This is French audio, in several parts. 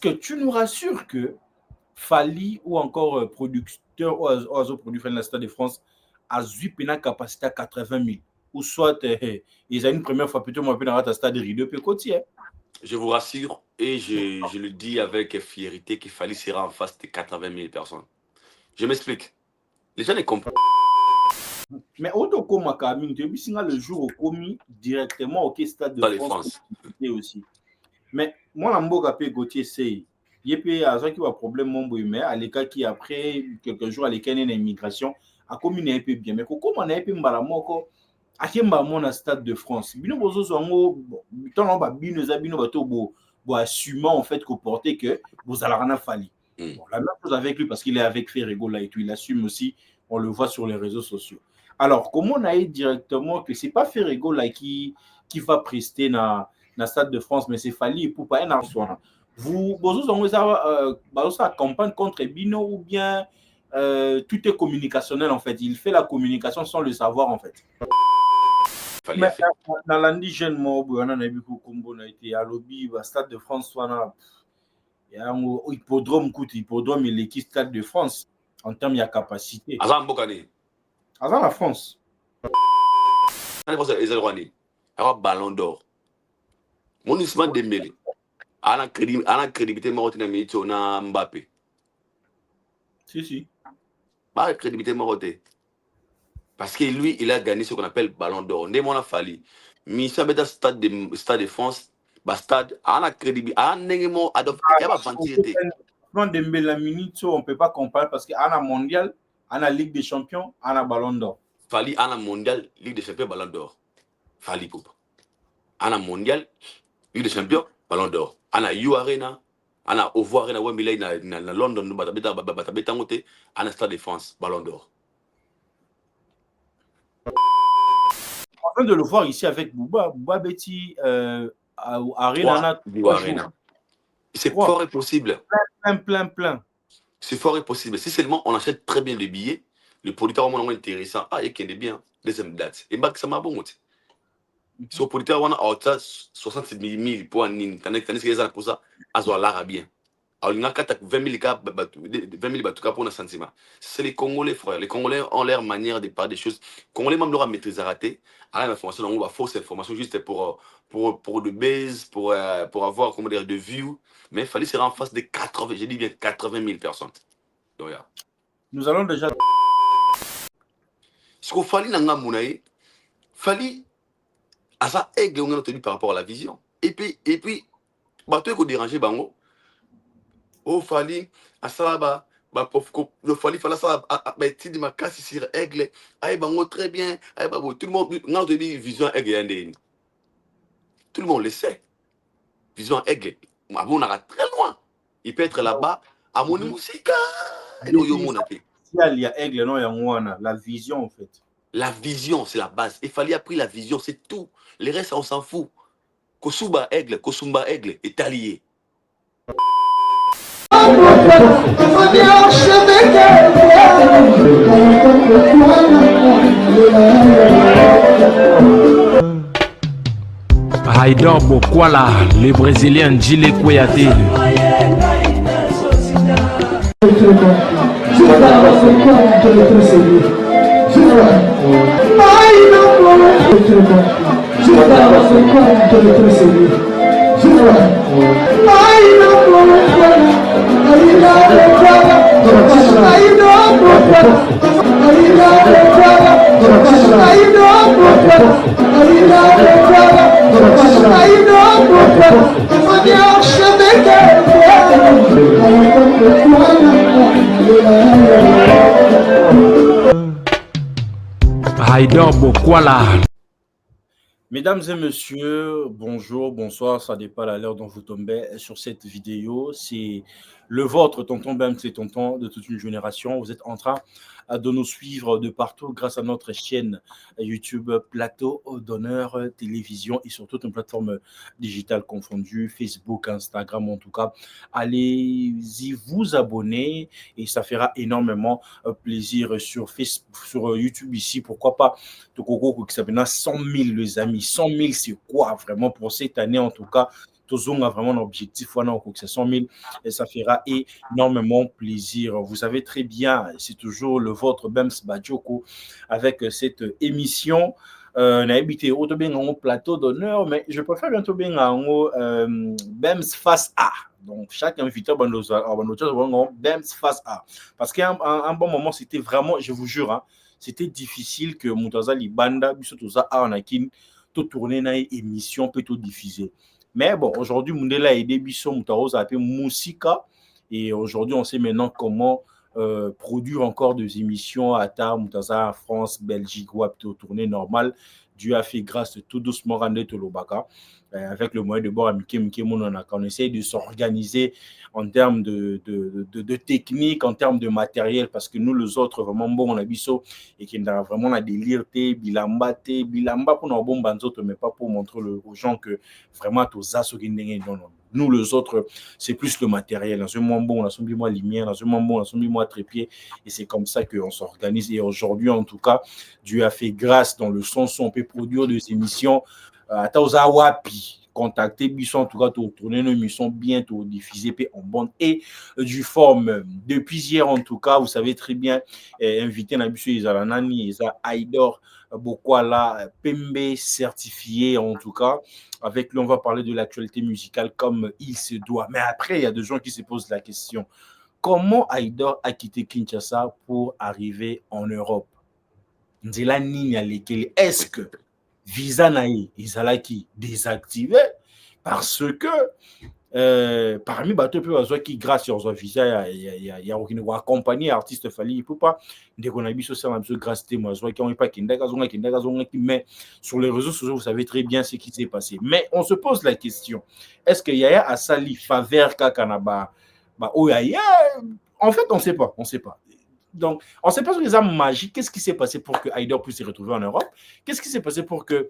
que tu nous rassures que Fali ou encore producteur ou autres produits de la Stade de France a une capacité à 80 000 ou soit ils ont une première fois plutôt moins dans la Stade de Rideau puis côtier. Je vous rassure et je le dis avec fierté qu'il Fali sera en face de 80 000 personnes. Je m'explique. Les gens ne comprennent. Mais autant comme le jour au commis directement au Stade de France aussi. Mais moi, je Gauthier, c'est il y a un problème, mais à l'écart qui après quelques jours, à l'écart d'une immigration, a commis un peu bien. Mais comment on a un peu malamoko à qui m'a Stade de France. Bino bozo zongo, tant on va bino zabino bato bo assumer en fait qu'au porté que vous allez rien Fali. Bon, la même chose avec lui parce qu'il est avec Ferrego là et tout, il assume aussi, on le voit sur les réseaux sociaux. Alors, comment on a eu directement que c'est pas Ferrego là qui va prester dans Stade de France, mais c'est Fali pour pas un argent. Vous avez campagne contre Bino ou bien tout est communicationnel en fait. Il fait la communication sans le savoir en fait. Mais dans l'indigène, on a vu que a été à lobby, au Stade de France, il y a un hippodrome, hippodrome, il est Stade de France en termes de capacité. Avant la France. Ballon d'or. Mon Ousmane Dembélé. À la crédibilité, on a Mbappé. Si. Pas la crédibilité, parce que lui, il a gagné ce qu'on appelle Ballon d'or. Né mon Fali. Mais ça veut Stade de France, stade, à la crédibilité, à Némo, il y a pas ventilité. On ne peut pas comparer parce qu'il y a un mondial, il y a la Ligue des Champions, il y a un Ballon d'or. Fali, il y a un mondial, Ligue des Champions, Ballon d'or. Fali, il y a un mondial, Ligue des Champions, Ballon d'or. Il y a U Arena, il y a Ovo Arena, il y a London, il y a un Stade de France, Ballon d'or. En train de le voir ici avec Bouba Betty Arena. C'est fort et possible. Plein. C'est fort et possible. Si seulement on achète très bien les billets, le producteur est intéressant. Ah, il y a bien. Deuxième date. Et ça m'a bon. Si le producteur a 60 000 pour un nin, tandis que pour ça, à l'art bien. Alors, il y a 20 000 pour un sentiment. C'est les Congolais, frère. Les Congolais ont leur manière de parler des choses. Les Congolais, même leur maîtrise à rater. Alors, l'information, on va fausse information juste pour de base, pour avoir, comment dire, de views. Mais il fallait se rendre en face de 80, j'ai dit bien 80 000 personnes. Donc, yeah. Nous allons déjà. Ce qu'il fallait dans la Mounaï, fallait à ça aigle on a tenu par rapport à la vision. Et puis, bateau qu'on dérangeait bango. Oh fallait à ça bah le fallait ça tu dis ma casse sur aigle. Aïe bango très bien. Aïe bah tout le monde on a dit vision aigle. Tout le monde le sait. Vision aigle. On a très loin. Il peut être là-bas à mon musique. Il y a aigle non il y a la vision en fait. La vision, c'est la base. Il fallait apprendre la vision, c'est tout. Les restes, on s'en fout. Kosuba aigle, Kosumba aigle est allié. Haïdor Bokwala, le Brésilien Gilles Kouyaté. Haïdor Bokwala. Mesdames et messieurs, bonjour, bonsoir, ça dépend à l'heure dont vous tombez sur cette vidéo. C'est le vôtre, tonton Bem, c'est tonton de toute une génération. Vous êtes en train de nous suivre de partout grâce à notre chaîne YouTube Plateau d'Honneur Télévision et sur toute une plateforme digitale confondue, Facebook, Instagram en tout cas. Allez-y vous abonner et ça fera énormément plaisir sur Facebook, sur YouTube ici. Pourquoi pas Tokoko qui s'appelle 100 000 les amis. 100 000 c'est quoi vraiment pour cette année en tout cas Tozong a vraiment un objectif, on a que 100 000 et ça fera énormément plaisir. Vous savez très bien, c'est toujours le vôtre Bems Badjoko avec cette émission. On a habité au plateau d'honneur, mais je préfère bientôt bien Bems face à. Donc, chaque invité va nous Bems face à. Parce qu'à un bon moment, c'était vraiment, je vous jure, hein, c'était difficile que Moutaza Libanda, Bissotoza Arnakin, tout tourner dans une émission, peut tout diffuser. Mais bon, aujourd'hui, Mundela a aidé Bisso Moutaroza appelé Moussika. Et aujourd'hui, on sait maintenant comment produire encore des émissions à Tar, Moutaza, France, Belgique, ou à tourner normal. Dieu a fait grâce tout doucement Randé Tolobaka. Avec le moyen de bord à on essaie de s'organiser en termes de technique, en termes de matériel, parce que nous, les autres, vraiment bon, on a biso et qui a vraiment la délire, bilamba pour nos bons banzotes, mais pas pour montrer aux gens que vraiment, tous ça, non. Nous, les autres, c'est plus le matériel. Dans un moment bon, on a son moi lumière, dans un moment bon, on a son moi trépied, et c'est comme ça qu'on s'organise. Et aujourd'hui, en tout cas, Dieu a fait grâce dans le sens où on peut produire des émissions à Taozawapi. Contacter Bisson, en tout cas, tourner nos émissions bientôt diffusées en bonne et du forme. Depuis hier, en tout cas, vous savez très bien, invité à Bisson, ils ont Nani, ils ont Aïdor, Bokwala, Pembe certifié, en tout cas. Avec lui, on va parler de l'actualité musicale comme il se doit. Mais après, il y a des gens qui se posent la question. Comment Aïdor a quitté Kinshasa pour arriver en Europe? Est-ce que visa naï ezalaki désactivé parce que parmi bateau peu bazwa qui grâce aux visa ya accompagner artiste fali il peut pas dès qu'on a vu sur ça grâce témoin qui ont pas kindaka mais sur les réseaux sociaux vous savez très bien ce qui s'est passé. Mais on se pose la question, est-ce que Yaya Asali faveur kakanaba en fait on sait pas. Donc, on ne sait pas sur les armes magiques. Qu'est-ce qui s'est passé pour que Haïdor puisse se retrouver en Europe? Qu'est-ce qui s'est passé pour que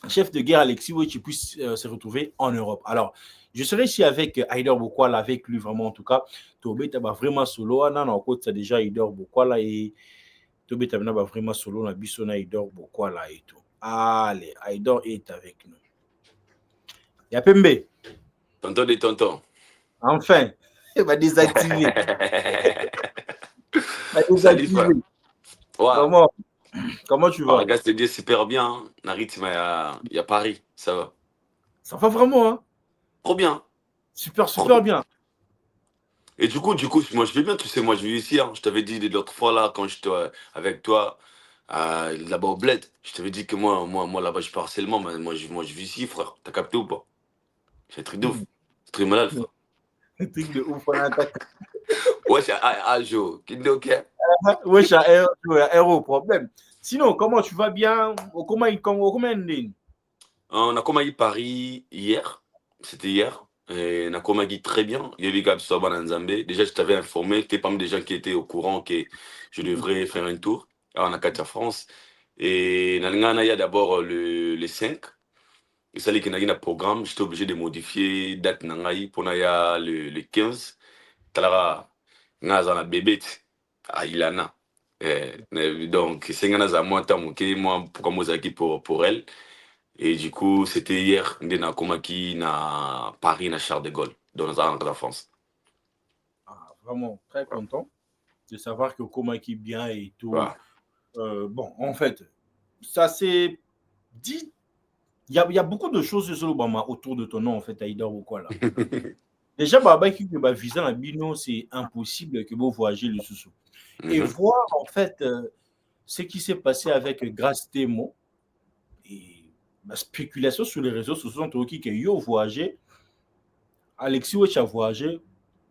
chef de guerre Alexis Ouéchi puisse se retrouver en Europe? Alors, je serai ici avec Haïdor Bokwala, avec lui vraiment en tout cas. Tobé Taba vraiment solo. Non, en côte, c'est déjà Haïdor Bokwala et Tobé Taba vraiment solo. On a Bissona Haïdor Bokwala et tout. Allez, Haïdor est avec nous. Yapembe. Tonton des tontons. Enfin, il va désactiver. Salut, frère. Wow. Comment tu vas? Regarde, c'est super bien. Hein. Rythme, il y a Paris, ça va. Ça va vraiment, hein? Trop bien. Super bien. Et du coup, moi je vais bien, tu sais, moi je vis ici. Hein. Je t'avais dit l'autre fois là, quand j'étais avec toi, là-bas au Bled, je t'avais dit que moi là-bas je pars seulement, mais moi je vis ici, frère. T'as capté ou pas? C'est un truc de ouf. C'est très malade, frère. Un truc de ouf, on attaque. Ouais, c'est un jour. Qui dit ok? Ouais, c'est un héros problème. Sinon, comment tu vas bien? Comment on a commencé Paris hier. C'était hier. Et on a commencé très bien. Il y a eu des gens en Zambie. Déjà, je t'avais informé. Tu es parmi des gens qui étaient au courant que je devrais faire un tour. Alors, on a Katia France. Et il y a d'abord le 5. Il s'agit qu'il y a un programme. J'étais obligé de modifier date pour le 15. Talara, un bébé. Ah, il en a. Donc, c'est un moi, pour elle. Et du coup, c'était hier, on a commencé à Paris, à Charles de Gaulle, dans la France. Ah, vraiment très content de savoir que Komaki bien et tout. Ouais. Bon, en fait, ça c'est dit. Il y a beaucoup de choses autour de ton nom, en fait, Aïda ou quoi là. Déjà, visa en bino, c'est impossible que vous voyagiez le sous. Et voir en fait ce qui s'est passé avec Grâce Témo et la spéculation sur les réseaux sociaux qui que yo voyagé, Alexis Ouéchi a voyagé,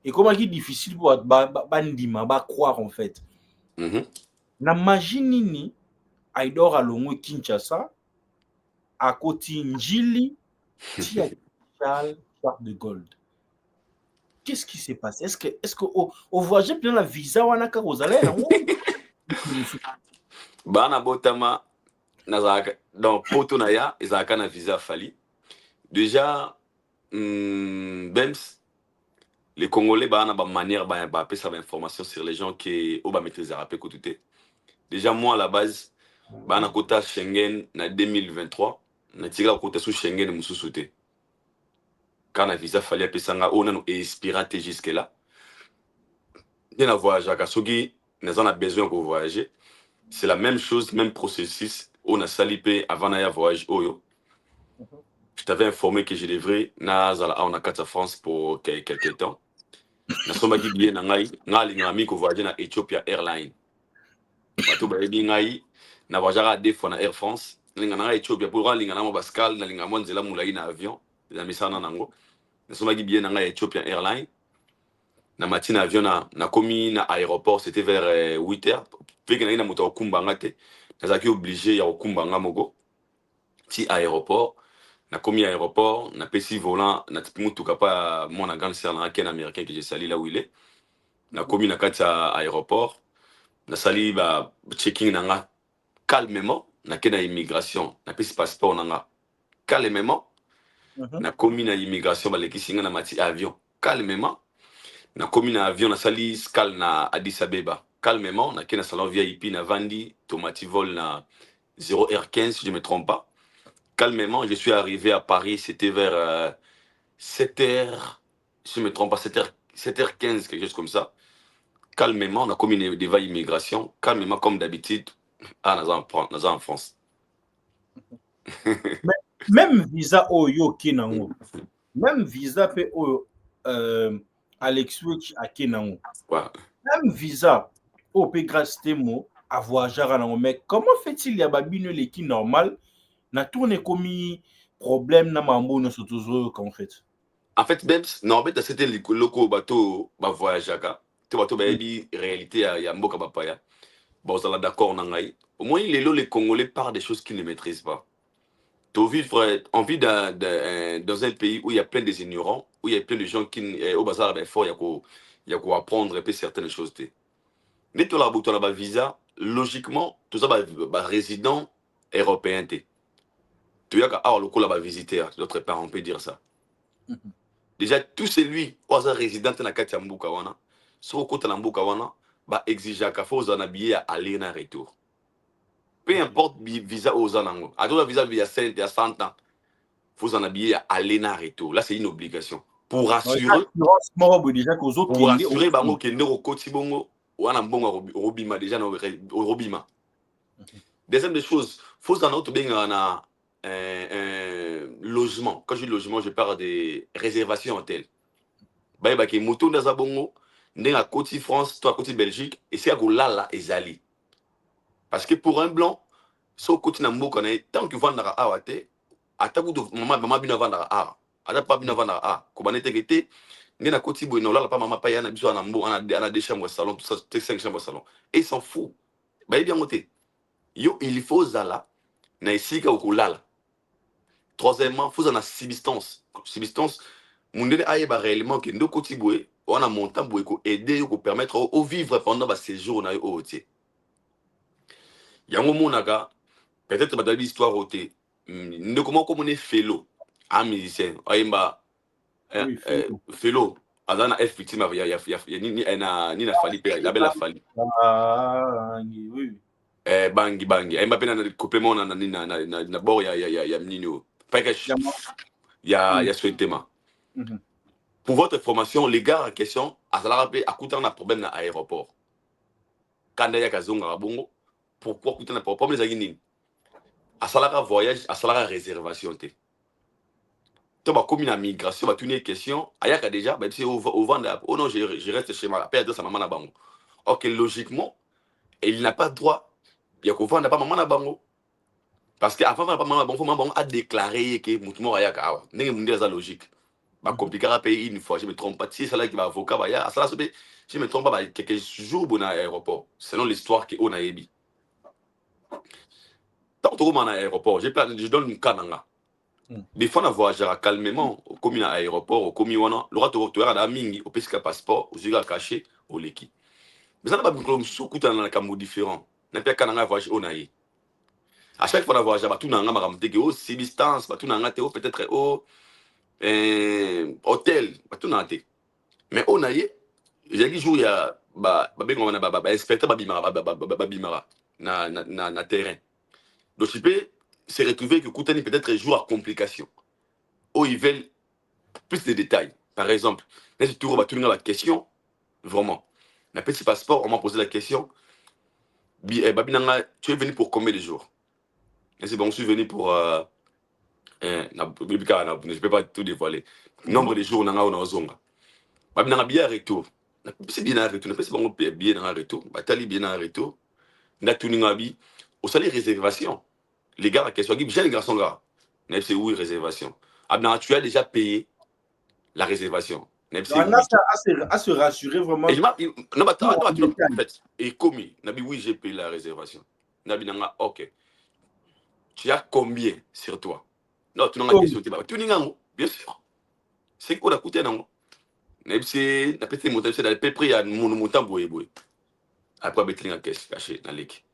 et comment il est difficile pour bandima croire en fait. Na magie Aïdor Alongo Kinshasa à côté Njili Charles de Gold. Qu'est-ce qui s'est passé? Est-ce que au voyage plein la visa ou anaka ozalé là? Bana botama nazaka donc poto na ya ezaka na visa fali. Déjà Bems les Congolais bana ba manière ba ça information sur les gens qui au ba maîtriser rapé côté. Déjà moi à la base bana kota Schengen na 2023 na tika kota sous Schengen mususu te. quand la visa fallait appeler ça, on a inspiré jusque là. Il y a un voyage à Kasogi, nous avons besoin de voyager. C'est la même chose, même processus. On a salipé avant d'aller voyage. Je t'avais informé que je devrais on a 4 France pour quelques temps. Nous sommes bien dans l'Aïe, voyager dans Ethiopia Airlines. Bato ba ebi ngai na voyagera 2 fois na Air France linga na Ethiopia pour linga na Pascal na linga monzela mulai na avion na misana nango na somaki bien na Ethiopia Airlines na matina avion na komi na aéroport c'était vers 8h fait que na moto okumba ngate na zaki obligé ya okumba ngamoko ti aéroport na komi aéroport na pesi volant na tipi mutuka pa mon grande sœur na ken américain que j'ai sali là où il est na komi na kata aéroport na sali ba checking nanga calmement na kena immigration na pesi passeport nanga calmement na komi na immigration ba lekisinga na mati avion calmement na komi na avion na sali scal na Addis Abeba calmement na kena salon VIP na vandi tomati vol na 0h15 si je me trompe pas calmement je suis arrivé à Paris c'était vers 7h si je me trompe pas 7h15 quelque chose comme ça calmement, on a commis des vagues immigration, calmement comme d'habitude, en France. Même visa Oyo Kinango, même visa pe Oyo Alex Switch à Kinango, même visa au pe grâce mo à voyager à Nango. Mais comment fait-il y a babine les qui normal, na tourné commis problème na mambo no sotozo qu'en fait? En fait, même, non, mais c'était le loco bateau, voyager tu bateau baby réalité il y a mboka bapaya. Bon, ça là d'accord nangai. Au moins les Congolais parlent des choses qu'ils ne maîtrisent pas. On vit dans un pays où il y a plein de ignorants, où il y a plein de gens qui au bazar ben fort il y a quoi apprendre et puis certaines choses. Mais toi là visa, logiquement tout ça résident européen tu y a qu'à le coup là visiter d'autres part on peut dire ça. Déjà tout celui qui est résident na kati ya mbuka wana, so ko na mbuka wana ba exiger ka faut en habiller aller na retour. Peu importe visa aux anango. A toi visa via 100 ans. Faut en habiller aller na retour. Là c'est une obligation. Pour assurer bango ke ndeko koti bongo wana mbongo robima déjà na robima. Deuxième des choses, faut en autre bien na logement. Quand je dis logement, je parle des réservations hôtel. Bah ke moto ndaza bongo ndenga koti France, toi koti Belgique et c'est à golala ezali. Parce que pour un blanc, so koti na mboka na tant que vendre à awate, ataku to maman bino vendre à. Ada pas bino vendre à. Ko banete kete ndena koti boy no lala pas maman pa yana biso na mbo ana 2 chambres salon, tout ça 5 chambres salon. Et ils s'en fout. Bah bien moté. Yo il faut zala na isika okulala. Troisièmement, faut en subsistance. Subsistance mundene ayeba réellement que ndo koti boy on a montant boy ko aider ko permettre au vivre pendant ba séjour na yo otie. Yango monaka peut-être ba dabi histoire oté. Ndo comment comme on est fellow un musicien ayemba fellow azana F victime ya ni na fali pe la belle fali. Oui. Bangi ayemba pe na complément na bord ya nino. Pas que ya souhaitema. Pour votre information, les gars en question, à un problème dans l'aéroport. Quand il y a un bongo, pourquoi il y a un problème dans l'aéroport? À salara voyage, à salara réservation. Tu as comme une migration, tu as une question, il y a déjà, tu au vent, oh non, je reste chez moi, après sa maman na bango. Ok, logiquement, il n'a pas de droit, il y a qu'au vent, n'a pas maman na bango. Parce qu'avant, maman na bango a déclaré que moutoumou a yaka, n'est pas logique. Bah compliqué à payer une fois, je me trompe pas. Si c'est là qui va avocat, bah ya, ça je me trompe pas, quelques jours bon à l'aéroport. Selon l'histoire qu'on a ébi. Tant que à l'aéroport, je donne un cas nanga. Des fois on voyage calmement, au commis à l'aéroport, au commis wana, l'aura tu as mingi, au pesca passeport, au ziga caché, au leki. Mais ça n'a pas beaucoup de soukou dans un cambo différent. N'a pas qu'à nanga voyage on a eu. À chaque fois on voyage, bah tout nanga maramte que oh subsistance, bah tout nanga te peut-être oh hôtel tout nanté mais on a eu j'ai dit jour il y a inspecteur babimara na terrain donc tu peux se retrouver que Koutani peut-être joue à complication où ils veulent plus de détails. Par exemple, là, je tourne la question, vraiment. Un petit passeport, on m'a posé la question. Babinanga, tu es venu pour combien de jours? Et c'est bon, je suis venu pour. Je ne peux pas tout dévoiler. Nombre de jours, on a un zonga. Babinanga, bien retour. C'est bien un retour. C'est bon, bien un retour. Batali, bien un retour. Na tuningabi. Au salaire réservation. Les gars, la question, j'ai les garçons là. C'est où réservation? Abna, tu as déjà payé la réservation. C'est On oui. a à se rassurer vraiment. Et je m'appelle. Non, attends, en fait. Et commis. Nabi, oui, j'ai payé la réservation. Nabi, nanga, ok. Tu as combien sur toi? Non, tu n'as pas de question. Tu n'as pas, bien sûr. C'est quoi la coûté, non? Nabi, c'est. La petite montagne, c'est dans le prix à mon montant, boy. Après, betting en caisse, caché dans l'équipe.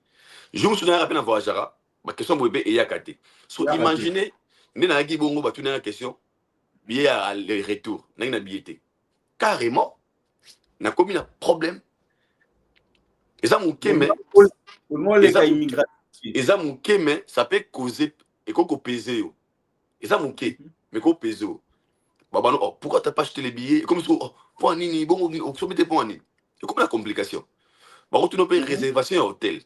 Je me souviens rapidement voir Jara. Ma question, boy, et yakate. So, imaginez, n'est pas bongo, bah, tu n'as pas question. Billet à le retour. N'a pas billetté. Carrément, n'a commis un problème. Et ça, mon kémé. Et ça, mon kémé, ça peut causer. Et qu'on pèse. Et ça, mon ké. Mais qu'on pèse. Bah, non, pourquoi tu n'as pas acheté les billets? Comme ça, pour un nini, bon, on se mettait pour un nini. Et comme la complication. Bah, tu n'as pas une réservation à hôtel.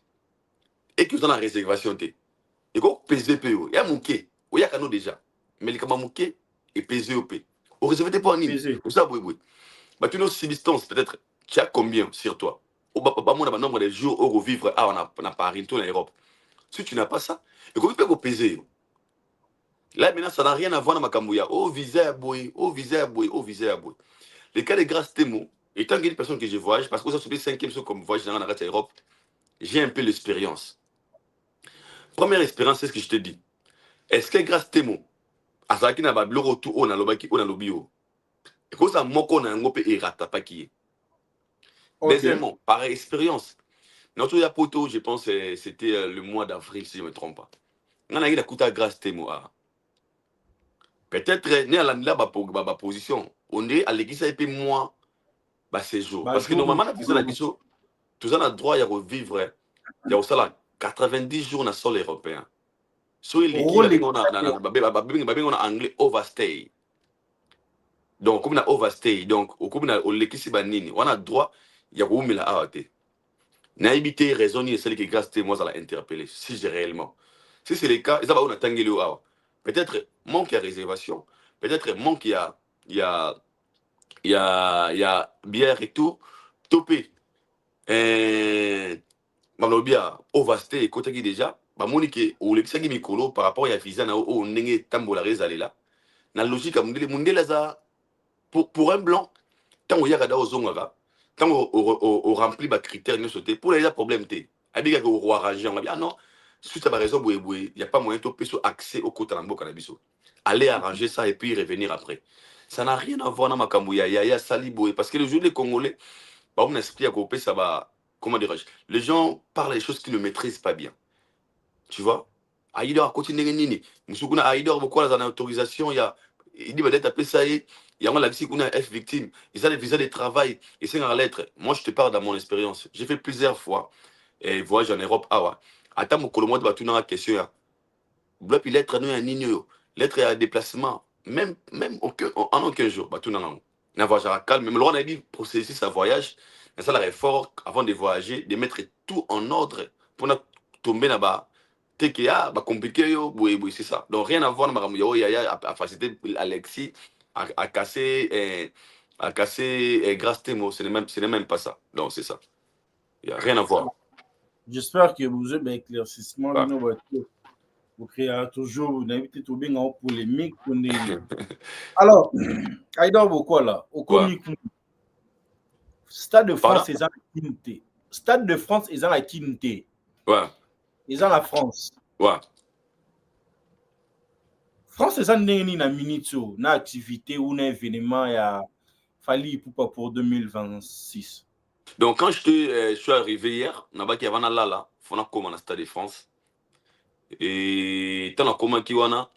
Et que tu as une réservation. Et qu'on pèse. Il y a mon ké. Il y a canot déjà. Mais les camarades, mon ké, et pèse. On réserve pour un nini. Ça, oui. Bah, tu as une substance, peut-être. Tu as combien sur toi? On a un nombre de jours où vivre on a Paris, tout en Europe. Si tu n'as pas ça, et comment tu peux peser? Là, maintenant, ça n'a rien à voir avec Makambouya. Oh, visa à boy, oh, visa à boy, oh, visa à boy. Les cas de grâce témoins, étant une personne que je voyage, parce que ça, c'est le cinquième saut comme voyage dans la Europe, j'ai un peu l'expérience. Première expérience, c'est ce que je te dis. Est-ce que grâce témoin, à ça qui n'a pas le retour, on a le bio. Et que ça, moi, on a un peu et deuxièmement, par expérience, notre poto, je pense que c'était le mois d'avril, si je ne me trompe pas. On a eu la coûte à grâce témoin. Peut-être, né à la position, on est à l'église et puis moi, séjour. Parce que normalement, tout ça, on a droit à revivre. Il y a aussi 90 jours dans le sol européen. Sur l'équipe, on a anglais overstay. Donc, comme on a overstay, donc, comme on a l'équipe, on a droit, il y a où la AAT. N'a évité raison, et celle qui grâce moi, ça l'a interpellé, si j'ai réellement. Si c'est le cas, ça va, on a tangué le A. Peut-être manque de réservation, peut-être manque il y a bière et tout, topé. Malobia, overstay, côté qui déjà, Monique, ou le Xagi Mikolo, par rapport à la visa, au Nenge Tambola Rezalé la logique à Mundele, pour un blanc, tant qu'il y a aux Zongaga, tant qu'on remplit les critères, pour les problèmes, il y a au roi arrangé, on va dire, ah non, suite à la raison, il n'y a pas moyen de faire accès au côté de la cannabis. Aller arranger ça et puis revenir après. Ça n'a rien à voir dans ma cambouya, il y a Saliboué, parce que le jour des Congolais, on explique à Copé, ça va, comment dirais-je, les gens parlent des choses qu'ils ne maîtrisent pas bien. Tu vois? Aïdor, à côté de Nini, nous Aïdor, pourquoi dans l'autorisation, il dit, peut-être appeler ça, il y a la qu'on a F victime, ils ont des visas de travail, et c'est dans la lettre. Moi, je te parle dans mon expérience. J'ai fait plusieurs fois, et voyage en Europe, attends, mon colomois de battu dans la question, bloc, il lettre, nous, un nino, lettre à déplacement, même en aucun jour, battu dans la n'a voyage à calme, même le roi a dit, processer sa voyage, mais ça, la fort, avant de voyager, de mettre tout en ordre, pour ne tomber là-bas. TKA, compliqué, oui, c'est ça. Donc, rien à voir avec Yaya, à faciliter Alexis, à casser grâce Témo, ce n'est même pas ça. Donc, c'est ça. Il n'y a rien à voir. J'espère que vous avez un éclaircissement. Vous créez toujours, vous invitez tout bien en polémique. Alors, Aïda Bokola, au comique, Stade de France, c'est la quinté. Stade de France, c'est la quinté. Ouais. Ils ont la France. Ouais. France, c'est une minute, une activité ou un événement il a fallu pour 2026. Donc, quand je suis arrivé hier, on a avant là, on a comme le Stade de France. Et tant qu'on comment qui wana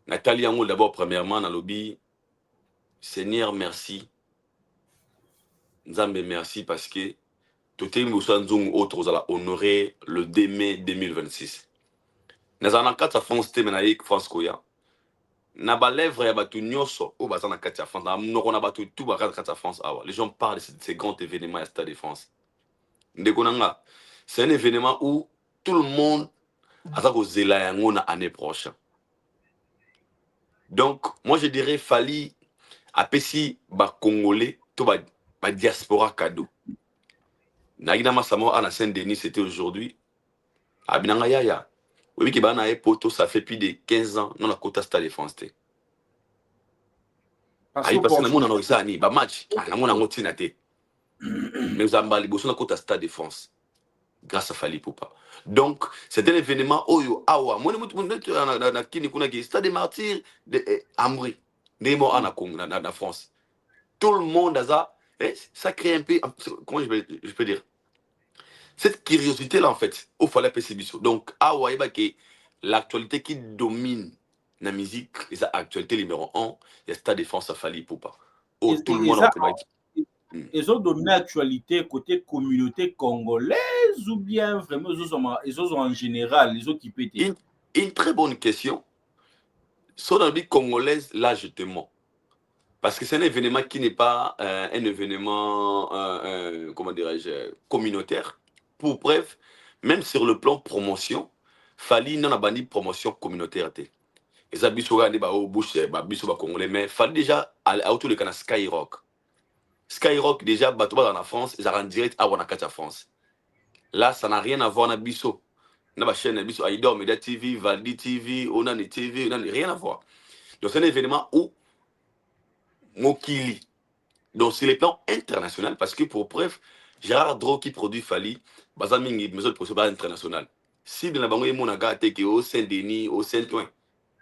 Nathalie Angol d'abord premièrement dans le lobby. Seigneur, merci. Nzambe, merci parce que tout le monde autres a honoré le 2 mai 2026. Nous avons 4 France France Koya. na ba lèvre ya batu nyoso o baza na kati ya France na mnoko na batu tout ba kati ya France awa. Les gens parlent de ces grands événements à Stade de France. Ndeko nanga, c'est un événement où tout le monde a ça kozela yango na année prochaine. Donc moi je dirais Fally apesi ba congolais to ba diaspora cadeau. Na ina masamo à la Saint-Denis c'était aujourd'hui. Abinanga yaya. Oui ki ba na poto ça fait plus de 15 ans non la Kota Stade de France. Ayi parce que na mona no isa ni ba match na mona ngoti na te. Mais Zamba liboso na Kota Stade de France grâce à Fally Poupa. Donc c'est un événement oyo awa mona mutu na kini kuna ki Stade des Martyrs de Amri Nemo ana Congo na France. Tout le monde a ça, ça crée un peu comment je peux dire cette curiosité là en fait au fallait passer biso. Donc awa iba que l'actualité qui domine la musique, c'est l'actualité numéro 1, il y a Stade de France à Fally Poupa. Oh, tout le monde a ils ont dominé l'actualité côté communauté congolaise ou bien vraiment ils ont en général, ils ont qui pété. Une très bonne question. Sur la vie congolaise, là, je te mens. Parce que c'est un événement qui n'est pas un événement, comment dirais-je, communautaire. Pour bref, même sur le plan promotion, Fally n'en a pas ni promotion communautaire. Et ça, biso ba au bouche, biso ba congolais, mais Fally déjà à autour de Kana Skyrock. Skyrock déjà bateau dans la France, ils ont direct à Wanakata France. Là, ça n'a rien à voir avec biso. Na ba chaîne biso Aïdor Media TV, Valdi TV, Onani TV, Onani rien à voir. Donc c'est un événement où Mokili. Donc sur les plans international parce que pour bref, Gérard Dro qui produit Fally, bazamingi maison de production international. Si bien la bango mon aga teke au Saint-Denis, au Saint-Ouen.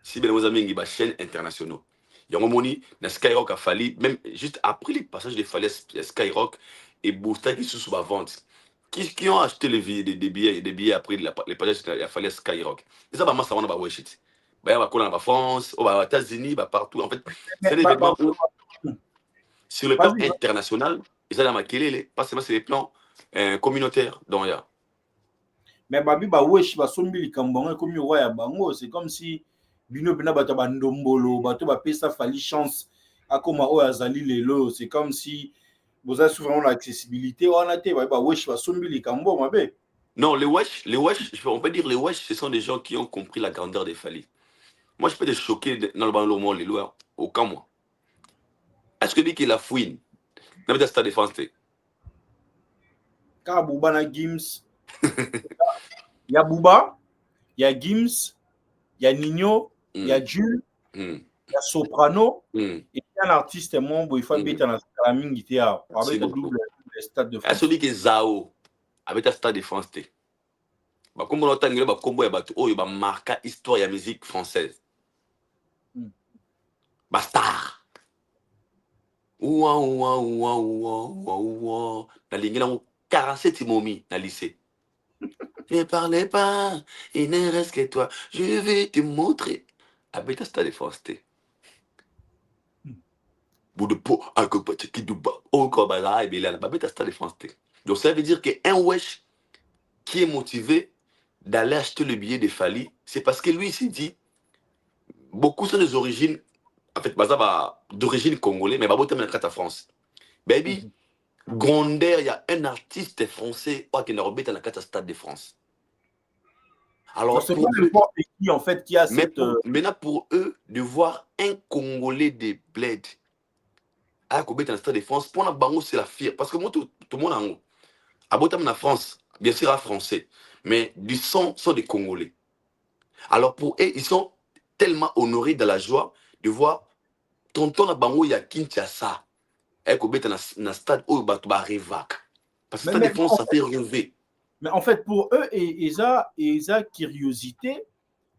Si bien bazamingi ba chaîne internationaux. Yango moni na Skyrock a Fally même juste après le passage de Fally à Skyrock et Booster qui sous ba vente. Qui ont acheté les billets après les passages à Fally à Skyrock. Et ça ba massa wana ba weshit. Ba ya ba kola na France, au ba États-Unis, ba partout en fait. C'est un événement où sur le plan international, ils ont maquillé pas seulement sur les plans communautaires. Donc, il y a. Mais Babi Bawesh, Basombi, Likambonga, comme roi à Bango, c'est comme si Bino Bina Batabandombolo, Bato Bapesa Fally chance à Koma Azali Lelo. C'est comme si vous avez souvent l'accessibilité. On a été Bawesh, Basombi, Likambo, ma bé. Non, les wesh, on peut dire les wesh, ce sont des gens qui ont compris la grandeur des Fally. Moi, je peux te choquer dans le banlieue, les lois, aucun mois. Est-ce que dit qu'il a fouine? N'a pas de Stade de France. Car Bouba na Gims. Il y a Bouba, il y a Gims, il y a Nino, il y a Jules, il y a Soprano, et il y a un artiste membre, il faut être dans la mingi avec le double Stade de France. Est-ce que dit que Zao avec le Stade de France? Comme on entend, il y a un combo, il y a marqué histoire de la musique française. Bastard. Ouah, ouah, ouah, ouah, ouah, ouah. Dans les 47 momies dans le lycée. Ne parlez pas, il ne reste que toi. Je vais te montrer. Avec le Stade de France. Bout de peau, un peu qui du bas. Oh, comme ça, et bien là, avec le Stade de France. Donc ça veut dire qu'un wesh qui est motivé d'aller acheter le billet de Fally, c'est parce que lui, il s'est dit, beaucoup sont des origines. En fait, d'origine congolaise, mais Babo Tamina Kata France. Baby, Gronder, il y a un artiste français qui est dans la Kata Stade de France. Alors, c'est pas n'importe qui, en fait, qui a cette. Maintenant, pour eux, de voir un Congolais des bled à dans le Stade de France, pour la Bango, c'est la fière. Parce que moi, tout le monde en haut. À Botam, en France, bien sûr, en français. Mais du son sont des Congolais. Alors, pour eux, ils sont tellement honorés dans la joie de voir tonton na bango ya Kinshasa et ko beta na stade où bato ba revac parce que Stade de France ça fait rêver. Mais en fait pour eux ils ont curiosité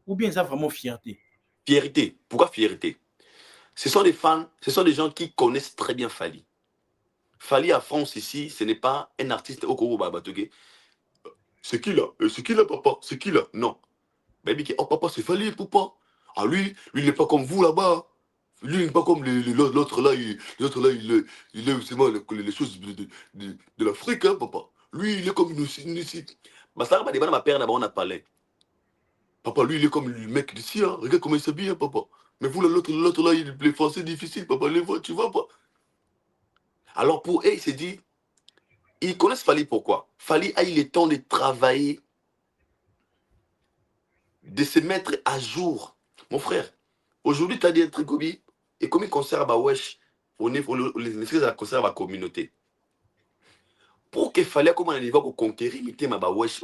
ou bien ils ont vraiment fierté. Fierté. Pourquoi fierté? Ce sont des fans, ce sont des gens qui connaissent très bien Fally. Fally à France ici, ce n'est pas un artiste au Congo Babatogue. C'est qui là? C'est qui là papa? C'est qui là? Non. Baby oh papa c'est Fally Poupa. Ah lui il n'est pas comme vous là-bas. Lui, il n'est pas comme l'autre là, il est justement les choses de l'Afrique, hein, papa. Lui, il est comme une ici. Ma sœur, ma père, on a parlé. Papa, lui, il est comme le mec d'ici, hein. Regarde comment il s'habille, hein, papa. Mais vous, l'autre là, les Français difficiles, papa, les voix, tu vois pas. Alors pour eux, il s'est dit, ils connaissent Fally pourquoi. Fally a eu le temps de travailler, de se mettre à jour. Mon frère, aujourd'hui, tu as dit un truc comme et comme il conserve à Wesh, on est les conserve à la communauté. Pour que Fally comme on arrive à conquérir, il était à Wesh,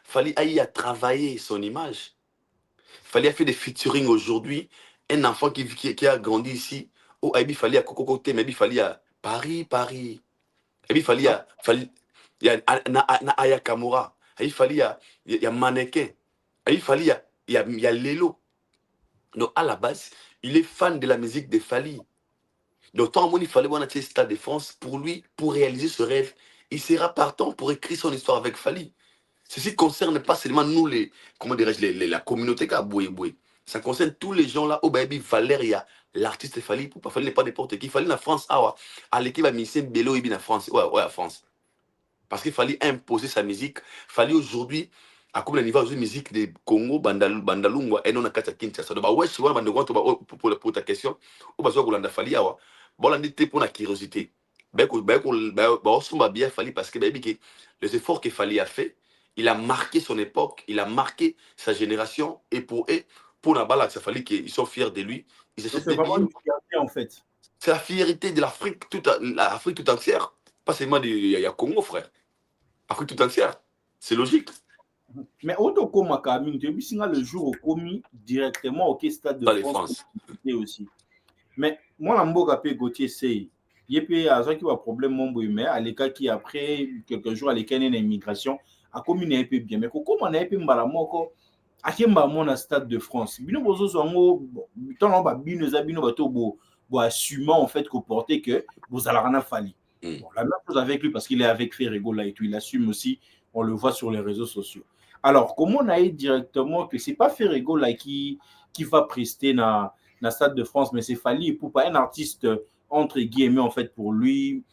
Fally a eu à travailler son image. Fally a fait des featuring aujourd'hui. Un enfant qui a grandi ici, oh, il fallait à Coco Côté, mais il fallait à Paris. Il fallait à Aya Kamura. Il fallait à Mannequin. Il fallait à Lelo. Donc à la base, il est fan de la musique de Fally. Donc tant qu'il fallait voir un Stade de France, pour lui, pour réaliser ce rêve, il sera partant pour écrire son histoire avec Fally. Ceci ne concerne pas seulement nous, comment dirais-je, la communauté qui a boué. Ça concerne tous les gens là. Oh, baby, Valéria, l'artiste Fally, pour pas Fally n'est pas n'importe qui. Fally la France, à l'équipe à Michel Bello, il est en France. Ouais, en France. Parce qu'il fallait imposer sa musique. Fally aujourd'hui, à comme le niveau de musique de Congo, Bandalungwa, et non à Kinshasa. Donc, ouais, je vois, pour ta question, ou parce que Fally, bon, on était pour la curiosité. On s'en va bien Fally parce que les efforts que Fally a fait, il a marqué son époque, il a marqué sa génération, et pour eux, pour la balle, ça fallait qu'ils soient fiers de lui. Ils achètent C'est des vraiment billets. une fierté en fait. C'est la fierté de l'Afrique tout entière. Pas seulement du Congo, frère. L'Afrique tout entière. C'est logique. Mais autant comme Kaming, tu as le jour au commis directement au Stade de Dans les France France. aussi. Mais moi, la mboka pe Gauthier c'est il y a qui a problème mon mais à l'écart qui après quelques jours à l'écart une immigration a commis un peu bien mais comment on a peu mbala moko a kemba mon stade de France bino bozo zongo tant ba bino za bino bato bo assumer en fait qu'on portait que vous allez rien Fally. Bon, la même chose avec lui parce qu'il est avec Ferrego là et tout il assume aussi, on le voit sur les réseaux sociaux. Alors comment on a eu directement que c'est pas Ferrego là qui va prester na Stade de France, mais c'est Fally pour pas un artiste entre guillemets en fait pour lui.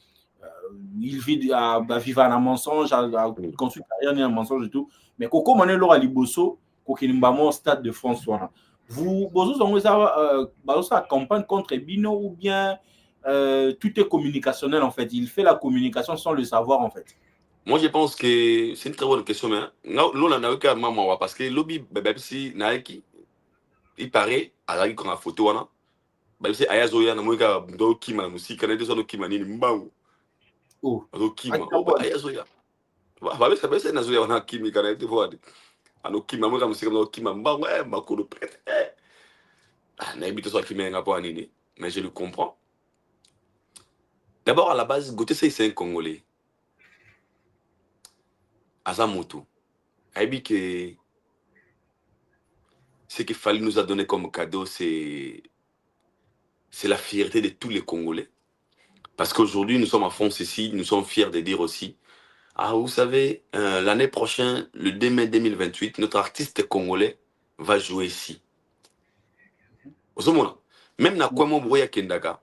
Il vit à vivre un mensonge, à construire un mensonge et tout. Mais Coco Mané Laura Liboso, Kokinimba Stade de France. Vous avez sa campagne contre Bino ou bien tout est communicationnel en fait. Il fait la communication sans le savoir en fait. Moi, je pense que c'est une très bonne question. Mais là, on a eu qu'à maman parce que lobby, si Nike, il paraît, à la qu'on a photo, si Ayazoya, na mweka ndo kima na musika, na ndezo no kima nini mbao. Oh, Ado kima. Oh, Ayazoya. Babesi na zoya wana kimi kana ete voade. Ano kima mweka musika ndo kima mbao, makolo prête. Na ebito so kima nga po nini. Mais je le comprends. D'abord, à la base, Gauthier Seye, c'est un Congolais. Azamoto. Aibi que ce qu'il Fally nous a donné comme cadeau, c'est la fierté de tous les Congolais. Parce qu'aujourd'hui, nous sommes en France ici, nous sommes fiers de dire aussi, ah, vous savez, l'année prochaine, le 2 mai 2028, notre artiste congolais va jouer ici. Même na Kwamo Bouya Kendaka,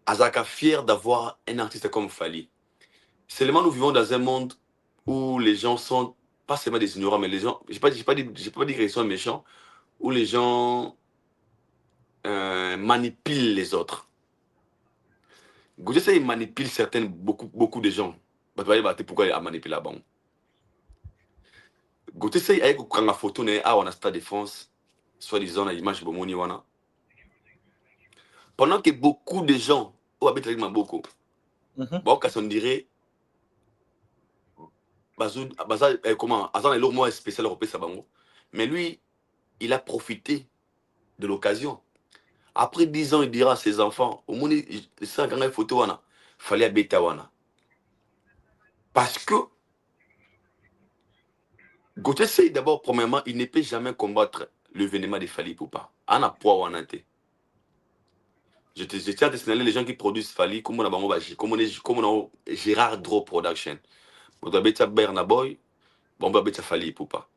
Azaka fier d'avoir un artiste comme Fally. Seulement, nous vivons dans un monde où les gens sont, pas seulement des ignorants, mais les gens, je ne pas dire qu'ils sont méchants, où les gens manipulent les autres. Gauthier Seye manipule beaucoup de gens. Pourquoi il manipule là-bas? Gauthier Seye a pris une photo dans Stade de France, soi-disant l'image de Bomoni Wana. Pendant que beaucoup de gens, habitent avec Maboko, on dirait, comment, Azan est spécial européen, mais lui, il a profité de l'occasion. Après 10 ans, il dira à ses enfants, au moins, il une photo, il fallait habiter Wana. Parce que Gauthier Seye, d'abord, premièrement, il ne peut jamais combattre l'événement de Fally Ipupa. On a poids Wanate. Je tiens à te signaler les gens qui produisent Fally, comme on a Gérard Draw Production. On a Berna Boy, on a Fally Ipupa.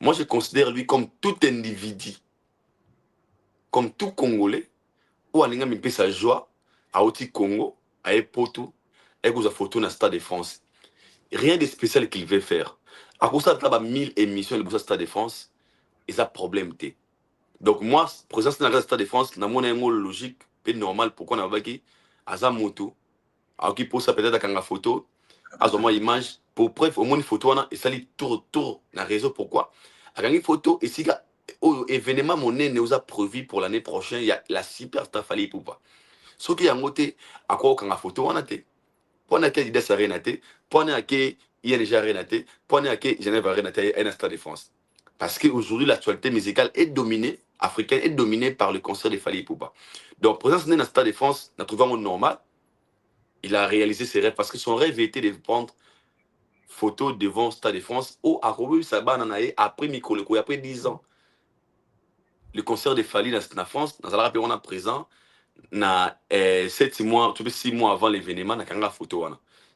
Moi, je considère lui comme tout individu, comme tout Congolais, où on a mis sa joie à Oti Congo, à Epoto, et à photo dans le Stade de France. Rien de spécial qu'il veut faire. À cause de ça, il y a 1000 émissions de Stade de France, et ça problème. Donc moi, présence dans le Stade de France, dans mon logique, c'est normal pourquoi on a vaqué Azamoto, alors qu'il pose ça peut-être dans la photo, à une image, pour preuve, au moins une photo, et ça lit tour dans le réseau, pourquoi? Avec une photo, et si événement monnaie nous a prévu pour l'année prochaine, il y a la superstar Fally Ipupa. Ce qui est en côté, à quoi on a photo, on a été. Pour ne qu'il y ait rien été, pour ne qu'il y ait déjà rien été, pour ne qu'il y ait rien été, un Stade de France. Parce qu'aujourd'hui, l'actualité musicale est dominée, africaine, est dominée par le concert de Fally Ipupa. Donc, présence dans le Stade de France, on a trouvé un monde normal. Il a réalisé ses rêves parce que son rêve était de prendre photo devant le Stade de France ou à Robu Saban après Mikoleko, après 10 ans. Le concert de Fally dans la France, dans la rappel, on a présent, na 7 mois, 6 mois avant l'événement, on a une photo.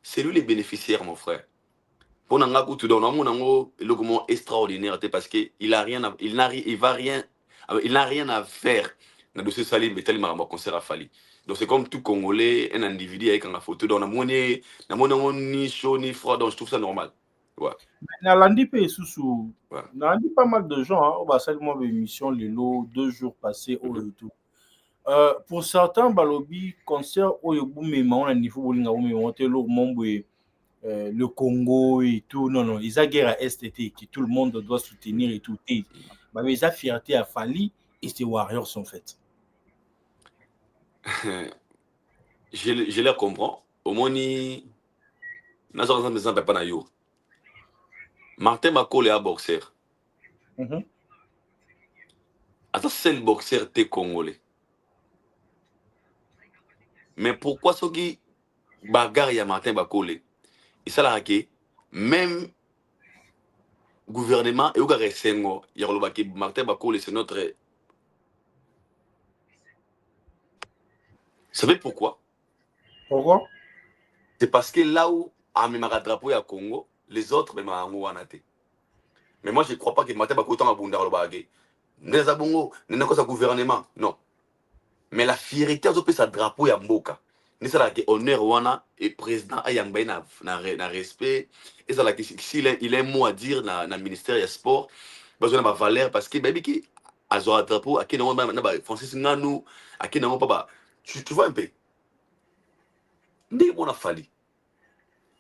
C'est lui le bénéficiaire, mon frère. Pour Nanga Koutou, on a un logement extraordinaire parce qu'il n'a rien, il n'a rien à faire dans le dossier Salim et tellement un concert à Fally. Donc c'est comme tout Congolais, un individu avec une photo. Donc on a ni chaud ni froid, donc je trouve ça normal. Ouais. Nalandi pe sous Ouais. Nalandi pas mal de gens, hein, on va seulement émission les lots 2 jours passés au tout. Pour certains, balobi concert au mais on a niveau bolinga mais on te lo mombe le Congo et tout, non, ils ont guerre à STT, que tout le monde doit soutenir et tout. Bah, mais ils ont fierté à Fally et ces Warriors sont faits. Je les comprends. Au moins, ni Nazar Zamezan Papa Nayo. Martin Bakole est un boxeur. Attends, c'est le boxeur t'es congolais. Mais pourquoi ceux qui bagarrent à Martin Bakole? Et ça l'a hacké. Même gouvernement et au gare Sengo, il y a le Martin Bakole, c'est notre. Vous savez pourquoi? Pourquoi? C'est parce que là où a mis un drapeau à Congo, les autres même à Angoanate. Mais moi je ne crois pas que Martin Bakole tant à Bunda le bagé. N'est pas bongo, n'est pas ça gouvernement, non. Mais la fierté a opé sa drapeau à Mboka. N'est ça là que honneur wana et président a yambé na respect. Et ça là que s'il il a un mot à dire dans le ministère des sports, besoin de ma valeur parce que baby qui a un drapeau à qui non ba Francis Nganou à qui non pas tu vois un peu. N'est mon a Fally.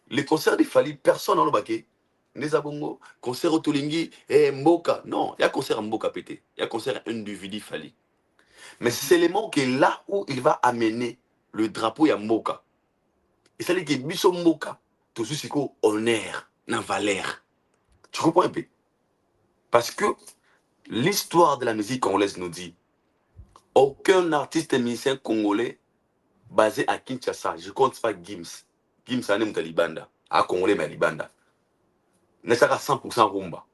Les concerts de Fally personne dans le baquet. N'est abongo concert au Tolingi et Mboka. Non, il y a concert à Mboka pété. Il y a concert individu Fally. Mais c'est l'élément que là où il va amener le drapeau à Mboka. Et ça dit que Bisso Mboka, tout ce c'est honneur, na valeur. Tu comprends un peu? Parce que l'histoire de la musique congolaise nous dit aucun artiste et musicien congolais basé à Kinshasa, je compte pas Gims. Gims, c'est un Libanda. À Congolais, mais Libanda. N'est-ce pas 100% rumba.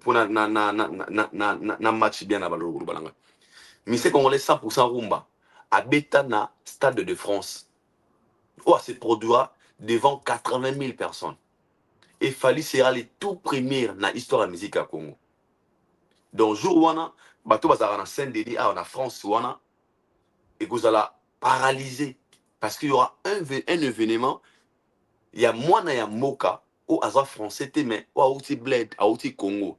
Pour na match bien à Balanga. Mais c'est congolais 100% rumba. À Bétana, Stade de France. Oh, se produira devant 80 000 personnes. Et Fally sera le tout premier dans l'histoire de la musique à Congo. Donc, jour où on a, bateau bazar en Saint-Denis, en France, où on a, et que vous allez paralyser. Parce qu'il y aura un événement, il y a moi, il y a Moka, au hasard français, mais au Aouti Bled, Aouti Congo.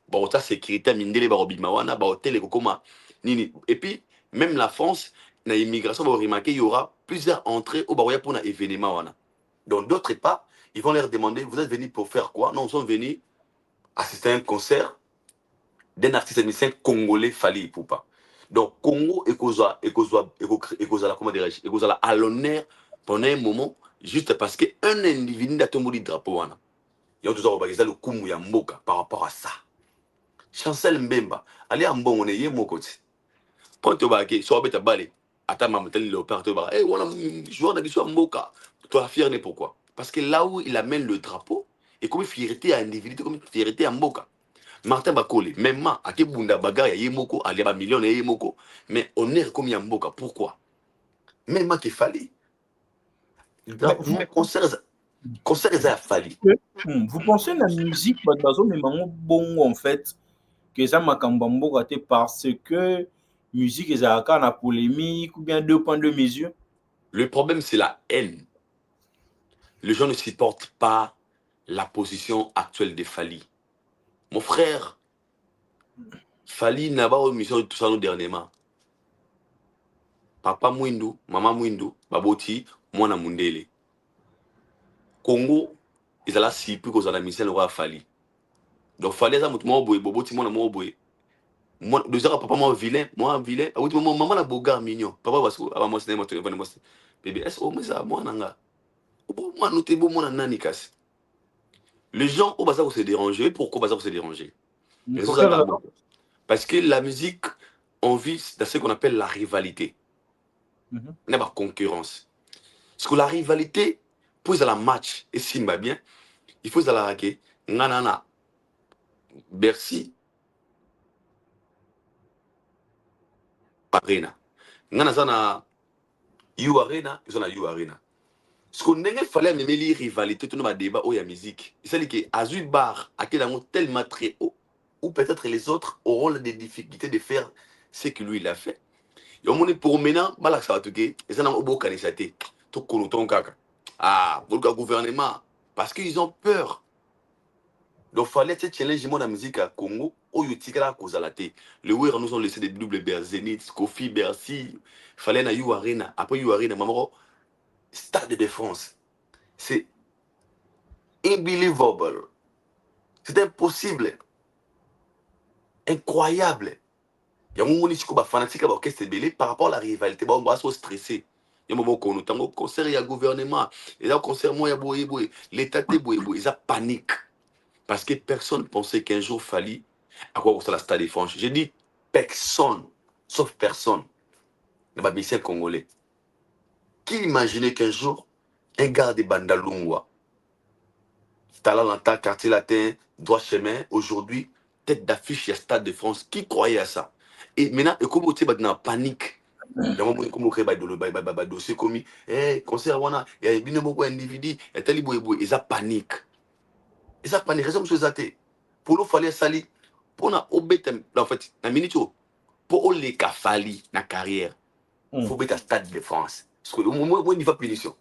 Bon, ça, sécurité, mindele, barobimawana, bahotel, kokoma, nini. Et puis, même la France, dans l'immigration, vous remarquez, il y aura plusieurs entrées au baroya pour un événement. Donc, d'autre part, ils vont leur demander, vous êtes venus pour faire quoi? Non, nous sommes venus assister à un concert d'un artiste musicien congolais, Fally Ipupa. Donc, Congo et Koza, comment dirais-je, à l'honneur pendant un moment, juste parce qu'un individu n'a pas de drapeau. Il y a toujours le Kumu ya Mboka par rapport à ça. Chancel Mbemba, allez à Mbongo, on est Mokoti. Quand tu vas sur Abeta Balé, à ta maman, tel léopard, tu vas dire, voilà, joueur d'habitude Mboka. Toi, fier, pourquoi? Parce que là où il amène le drapeau, et comme fierté à individu, comme fierté à Mboka. Martin Bakole, même moi, à Kebunda Baga, il y a Yemoko, il y a millions, il y a Yemoko. Mais on est comme Yamboka. Pourquoi? Même moi qui Fally. Concert, ça a Fally. Vous pensez que la musique, mais bon, en fait, que ça m'a raté parce que musique est à polémique ou bien 2 points de mesure? Le problème, c'est la haine. Les gens ne supportent pas la position actuelle de Fally. Mon frère, Fali n'a pas une mission de tout ça nous dernièrement. Papa Mwindu, maman Mwindu, baboti, mwana mundele. Congo, ils allaient si peu qu'on a la mission le roi Fali. Donc Fali ça mot boy, baboti mwana mo boy. Moi deux heures papa moi vilain, ah oui maman la bogar mignon. Papa parce que avant moi c'est mon téléphone moi. Bébé, est-ce que ça moi nanga? Bon moi nous t'es bon moi nani casse. Les gens au bazar se déranger, pourquoi au bazar se déranger? Parce que la musique on vit dans ce qu'on appelle la rivalité. Il y a la concurrence. Parce que la rivalité, pour la match, et si va bien, il faut la raquer. Nanana, Bercy, Arena. Nanana, You Arena, ils sont à You Arena. Parce qu'on n'a fallait même les rivalités, tout le monde débat où il y a musique. C'est que Azul Bar, à quel moment tellement très haut, ou peut-être les autres auront des difficultés de faire ce que lui il a fait. Et on est pour maintenant, malak ça va tout et ça n'a pas beaucoup de tout konoton kaka. Ah, pour le gouvernement, parce qu'ils ont peur. Donc, il fallait challenger la musique à Congo, où il y a la cause à la tête. Le Ouïr nous ont laissé des doubles Zénith, Kofi, Bercy, il fallait na You Arena. Après You Arena, maman, Stade de France. C'est unbelievable. C'est impossible. Incroyable. Il y a un moment où les fanatiques orchestre belé par rapport à la rivalité, on va se stresser. Il y a un moment où on a un concert, il y a un gouvernement, il y a un concert, il y a un l'État, ils ont panique. Parce que personne ne pensait qu'un jour Fali, à quoi ça la Stade de France. J'ai dit personne, sauf personne, le babicien congolais. Qui imaginait qu'un jour, un gars de Bandalungwa, Talenta, quartier latin, droit chemin, aujourd'hui, tête d'affiche, il y a Stade de France. Qui croyait à ça? Et maintenant, comme tu es dans la panique, comme on crée un dossier commis, concert, il y a bien beaucoup d'individus, ils ont panique. Ils ont panique, raison de ça. Pour nous, il fallait salir. Pour nous, en fait, dans minute, pour les Fali, dans la carrière, il faut mettre un Stade de France. Parce que moi, il n'y a pas de punition.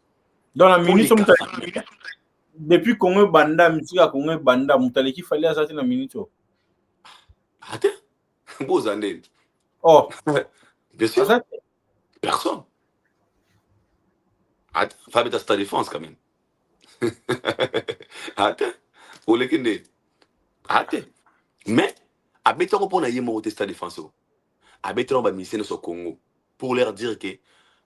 Dans la minute, depuis qu'on est banda, musique à qu'on est banda, il qu'il fallait assassiner la minute. Attends, beaux années. Oh, bien sûr. Personne. Attends, il faut mettre un Stade de France quand même. Attends, pour les Kende. Attends. Mais, habitons pour naïe mon Stade de France. Habitons va misser au Congo pour leur dire que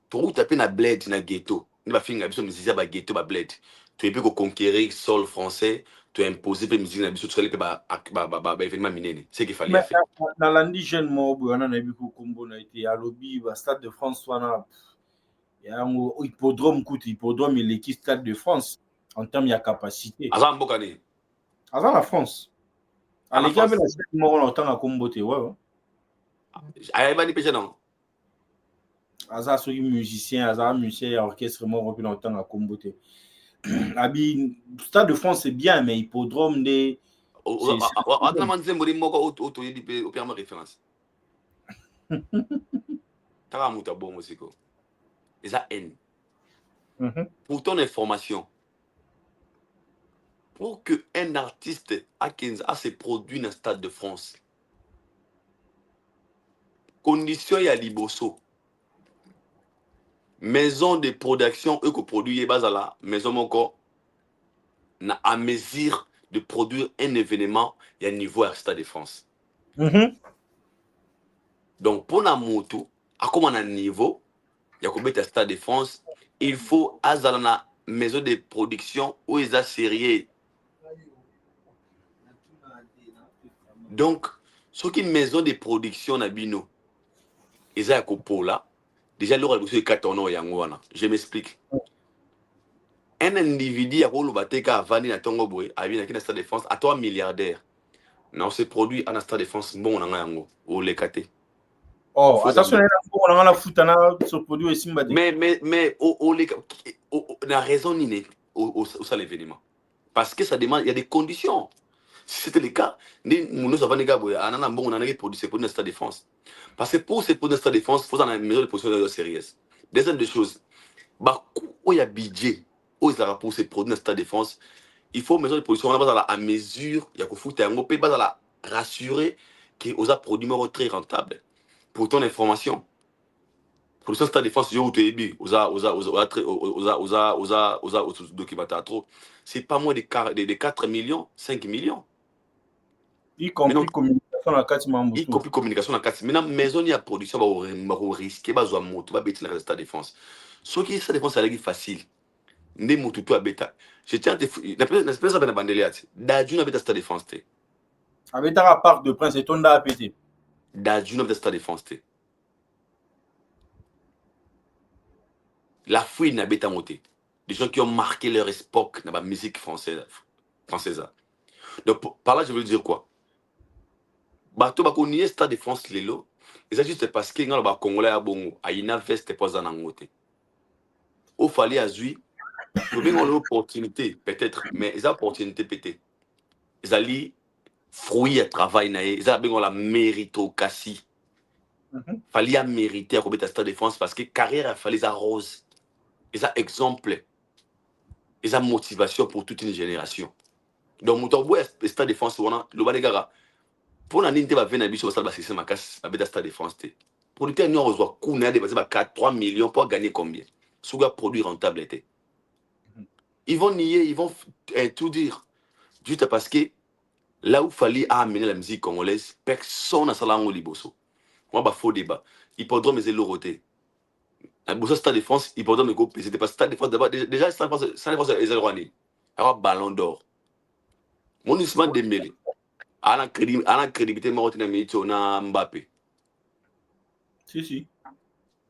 pour taper na bled na ghetto, ne va finir habitons musique ba ghetto ba bled. Tu es plus conquérir sol français, tu as imposé pe musique na biso tu aller ba événement minene. C'est qu'il fallait faire. Dans l'indigène mo on a vu ko Combo na été à lobby ba Stade de France wana ya un hippodrome coûte hippodrome l'équipe Stade de France en termes de capacité. Azan Bokani. Azan la France. À l'équipe avec la Stade mo on entend à Combo te ouais. Ayaba ni pêche non. Azan ceux musiciens, Azan musicien orchestre mo on entend à Combo te. Abi Stade de France c'est bien mais hippodrome des Attends man zembo moko auto yedi pe au pire ma référence. Tara muta bon musico. Et ça haine. Pour ton information, pour qu'un artiste a ses produits dans le Stade de France, condition y a liboso. Maison de production, eux que produit base à la maison encore à mesure de produire un événement, il y a un niveau à Stade de France. Donc pour la moto, à comment on a un niveau, il y a combien de Stade de France, il faut à la maison de production où ils ont sérieux. Donc, ce qui est une maison de production à Bino, ils ont un copo là. Déjà, l'heure de 4 ans, je m'explique. Un individu a vendu à Tongo Boy, a vu dans Stade de France, à 3 milliardaires. Non, c'est produit à Stade de France, bon, on a un ou les caté. Oh, attention, on a la foot, on a ce produit aussi. Mais, la raison n'est au ça l'événement. Parce que ça demande, il y a des conditions. Si c'était le cas, nous avons des gars, on a produit ces produits dans Stade de France. Parce que pour ces produits dans Stade de France, il faut une mesure de production sérieuse. Deuxième des choses, où il y a budget, où il y a pour ces produits dans Stade de France, il faut une mesure de production à mesure, il y a qu'au foot, il y a rassurer qui aux a produit très rentable. Pour ton information, pour le Stade de France, je vous dis, c'est pas moins de 4 millions, 5 millions. Y compris communication dans 4 membres. Y compris communication dans 4 millions. Maintenant, maison, il y a production, on risque, on va moto, on va bêter dans le Stade de France. Ce qui est Stade de France, c'est facile. Ndé motutu à bêta. Je tiens à te dire, n'est-ce pas ça, ben, bandeliat. Dadju n'a pas Stade de France. Avec un Parc de Prince et ton da pété. Dadju n'a pas Stade de France. La fouille n'a pas monté. Des gens qui ont marqué leur époque dans la musique française. Donc, par là, je veux dire quoi? Bato bako nié Stade de France lelo. Et ça juste parce que les Congolais a bongo. Aïna veste pas en angoté. Au fallait à Zui. Nous avons l'opportunité, peut-être, mais ils ont l'opportunité peut-être. Ils ont fruit à travail, ils ont la méritocratie. Il fallait mériter à commettre Stade de France parce que carrière, il fallait arrose. Ils ont exemple. Ils ont motivation pour toute une génération. Donc, mon tour, Stade de France, le Banegara. Pour l'année, il va venir à Bichon, ça va se faire ma casse, à Stade de France. Pour le temps, nous avons besoin de 4, 3 millions pour gagner combien? Sous un produit rentable était. Ils vont nier, ils vont tout dire. Juste parce que là où il fallait amener la musique congolaise, personne n'a salé en liboso. Moi, il faux débat. Hippodrome est l'oroté. Le Stade de France, hippodrome est coupé. C'était pas Stade de France d'abord. Déjà, Stade de France est zéroané. Alors, ballon d'or. Mon Ousmane Dembélé. À la crédibilité, on a Mbappé. Si.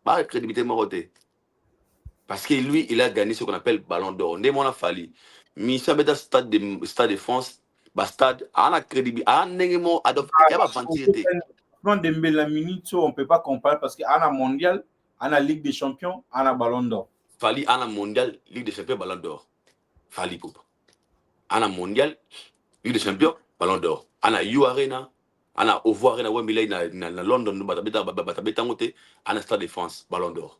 Pas la crédibilité, Moroté. Parce que lui, il a gagné ce qu'on appelle ballon d'or. N'est mon affali. Mission à Stade de France, stade, à la crédibilité, à un adopté, il y a pas ventilité. On ne peut pas comparer parce qu'il y a un mondial, il y a la Ligue des Champions, il y a un ballon d'or. Fali, il y a un mondial, Ligue des Champions, ballon d'or. Fali, poupa. Il y a un mondial, Ligue des Champions, ballon d'or. Il y a U Arena, il y a Ovo Arena, Wembley, il y a London, il y a un Stade de France, ballon d'or.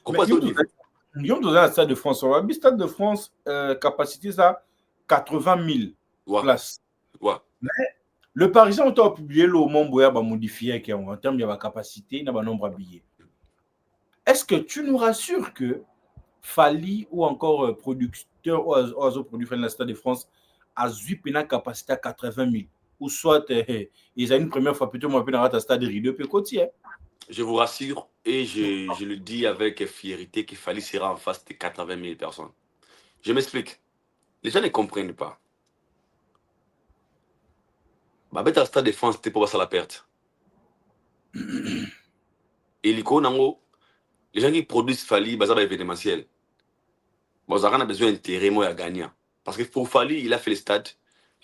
Nous sommes dans un Stade de France. Le Stade de France, capacité ça 80 000 places. Ouais. Mais le Parisien a publié le Mont-Boya va modifier en termes de capacité et de nombre de billets. Est-ce que tu nous rassures que Fali ou encore producteur ou autres produits de la Stade de France a une capacité à 80 000 ou soit ils ont une première fois plutôt moins dans le Stade de Rideau et Côtier? Je vous rassure et je le dis avec fierté qu'il fallait sera en face de 80 000 personnes. Je m'explique. Les gens ne comprennent pas. Babette à Stade de France, c'était pour passer la perte. Et les gens qui produisent Fali, ils ont événementiel. Bon, ça a besoin d'intérêt, moi, à gagner. Parce que pour Fali, il a fait le stade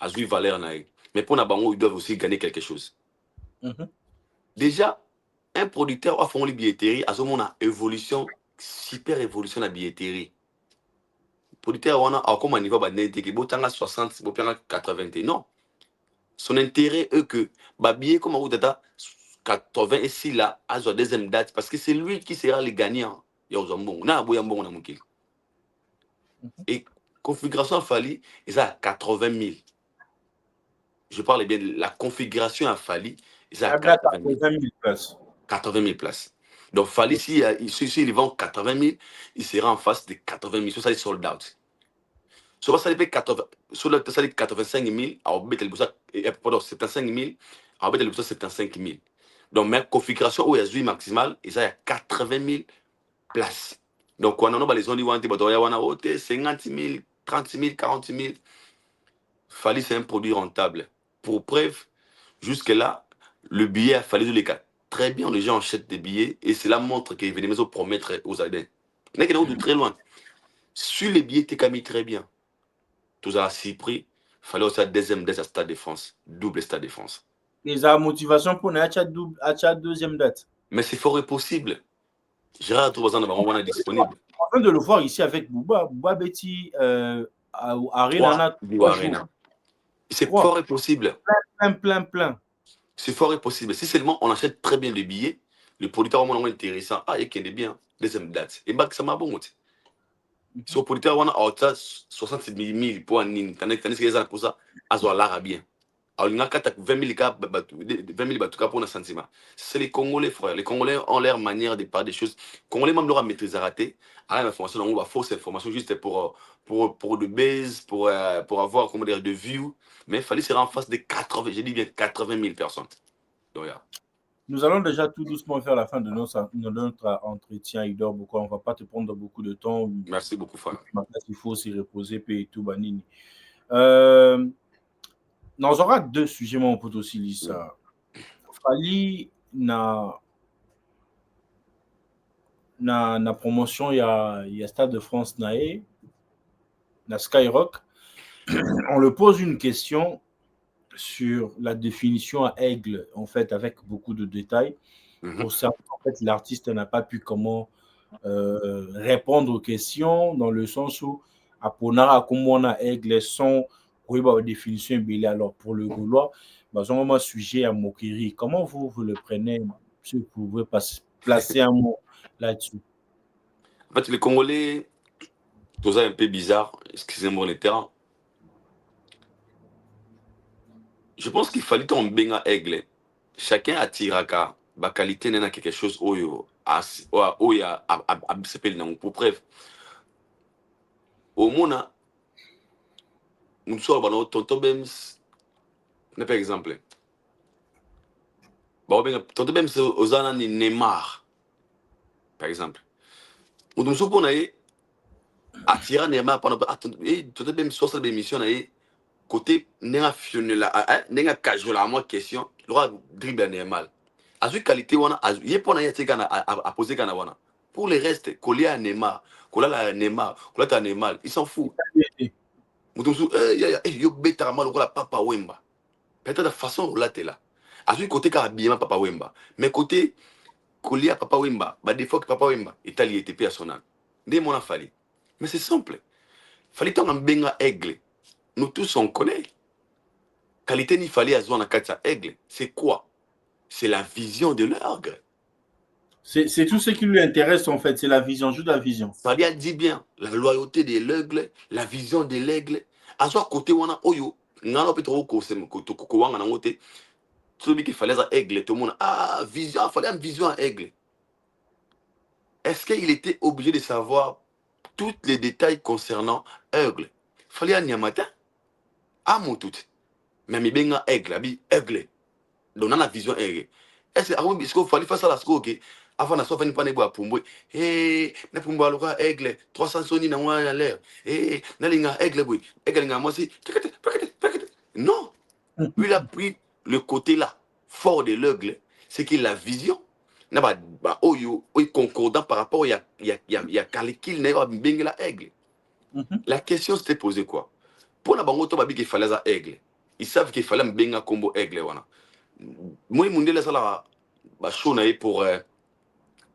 à Zui Valère. Mais pour Nabango, ils doivent aussi gagner quelque chose. Déjà, un producteur a fait une billetterie, à ce moment évolution, super évolution de la billetterie. Producteur, on a comme un niveau de 60, 80. Non. Son intérêt est que, billet comme un data 80 et si là, à la deuxième date, parce que c'est lui qui sera le gagnant. Et configuration Fali, ils a 80 000. Je parle bien de la configuration à Fali, ils a 80 000 places. 80 000 places. Donc Fali, si il vend 80 000, il sera en face de 80 000. Ça, c'est sold out. Sur ça, il fait 85 000, alors pardon, 75 000, alors 75 000. Donc, ma configuration où il y a 8 maximal, il y a 80 000 places. Donc, quand on a les zones, il y a 50 000, 30 000, 40 000. Fali, c'est un produit rentable. Pour preuve, jusque-là, le billet a fallu les cas. Très bien, les gens achètent des billets et cela montre qu'ils venaient aux promettre aux adhérents. Mais qu'il y a de très loin. Sur les billets, tu as mis très bien. Tout ça a si pris. Il fallait aussi un deuxième date à Stade de France. Double Stade de France. Les motivation pour la deuxième date. Mais c'est fort et possible. Gérard Trouzan est disponible. En train de le voir ici avec Bouba Betty Arena. C'est fort et possible. Plein. C'est fort et possible. Si seulement on achète très bien les billets, le producteur est moins intéressant. Ah, il y a des biens. Deuxième date. Et bac, ça m'a bon. So politique wana auta 60 000 pour nini tandis que les gens pour ça azo lara bien. Alors il y a 20 000 cas 20 000 batuka pour un sentiment. C'est les Congolais frère. Les Congolais ont leur manière de parler des choses. Les Congolais même leur maîtrise à rater. À l'information on va fausse information juste pour de base pour avoir comment dire de views. Mais il fallait se rendre en face de 80 j'ai dit bien 80 000 personnes. Donc, yeah. Nous allons déjà tout doucement faire la fin de notre entretien, Idor Boko. On ne va pas te prendre beaucoup de temps. Merci beaucoup, frère. Il faut s'y reposer, puis tout, banini. Nous aura deux sujets, mon pote aussi, Lisa. Fali, na promotion, il y a Stade de France, na Skyrock. On le pose une question sur la définition à aigle, en fait, avec beaucoup de détails. Pour certains, en fait, l'artiste n'a pas pu comment répondre aux questions, dans le sens où à Ponara, comment on a aigle son définition. Alors, pour le Gaulois, on a un sujet à moquerie. Comment vous le prenez, si vous pouvez placer un mot là-dessus? En fait, les Congolais, tout ça un peu bizarre, excusez-moi les termes. Je pense qu'il fallait qu'on benga aigle. Chacun attire la qualité n'a quelque chose oyo oya s'appelle non pour bref. Au mona nous sommes dans tonton Bems par exemple. Bon ben tonton Bems ozana ni Neymar par exemple. Nous sommes pour naïe attirer Neymar pendant tonton Bems soit cette émission naïe côté n'enga fionela n'enga casual à moi question droit dribble Neymar. Azu qualité wana yé pona yé tika à poser kana wana. Pour le reste coller à Neymar, coller à Neymar, coller à Neymar, ils s'en foutent. Mutumsu yo beta mal ko la Papa Wemba. Peut-être de façon là t'es là. Azu côté ka bien Papa Wemba, mais côté coller à Papa Wemba, bah des fois que Papa Wemba est allié TP à son âme. Dès mon fallait. Mais c'est simple. Fallait tant un benga aigle. Nous tous on connaît. Qualité ni fallait à zone à aigle. C'est quoi? C'est la vision de l'aigle. C'est tout ce qui lui intéresse, en fait. C'est la vision, juste la vision. Fallait a dit bien, la loyauté de l'aigle, la vision de l'aigle. À soit côté wana oyo, ngalo petro ko sem ko wanga na ngote. Celui qui fallait à aigle, tout le monde vision, fallait une vision à aigle. Est-ce qu'il était obligé de savoir tous les détails concernant aigle? Fallait un Nyamata. Ah mon tout. Mais mi benga aigle, abi aigle. Donc on a la vision aigle. Est-ce qu'il fallait faire ça la scope avant na sofa ni pas nebo apumbwe na pumbo aloka aigle 300 soni na mwa l'air na linga aigle boy aigle nga moi si non lui il a pris le côté là fort de l'aigle c'est qu'il a la vision na ba oyo concordant par rapport il y a calcul na bengela aigle. La question s'était posée quoi pour na bango to babi qu'il fallait ça aigle ils savent qu'il fallait benga combo aigle wana moi mundele ça là ba show na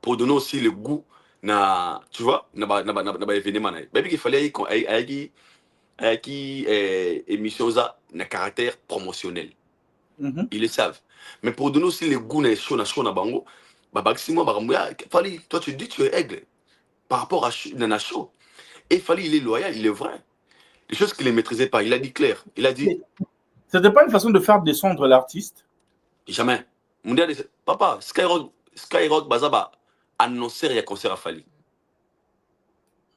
pour donner aussi le goût na tu vois na événement na baby qu'il fallait qui émission ça na caractère promotionnel. Ils le savent mais pour donner aussi le goût na show na bango ba maximum ba fallait toi tu dis tu es aigle par rapport à na show et fallait il est loyal il est vrai les choses qu'il ne maîtrisait pas il a dit clair il a dit c'était pas une façon de faire descendre l'artiste jamais papa Skyrock bazaba annoncer il y a concert à Fali.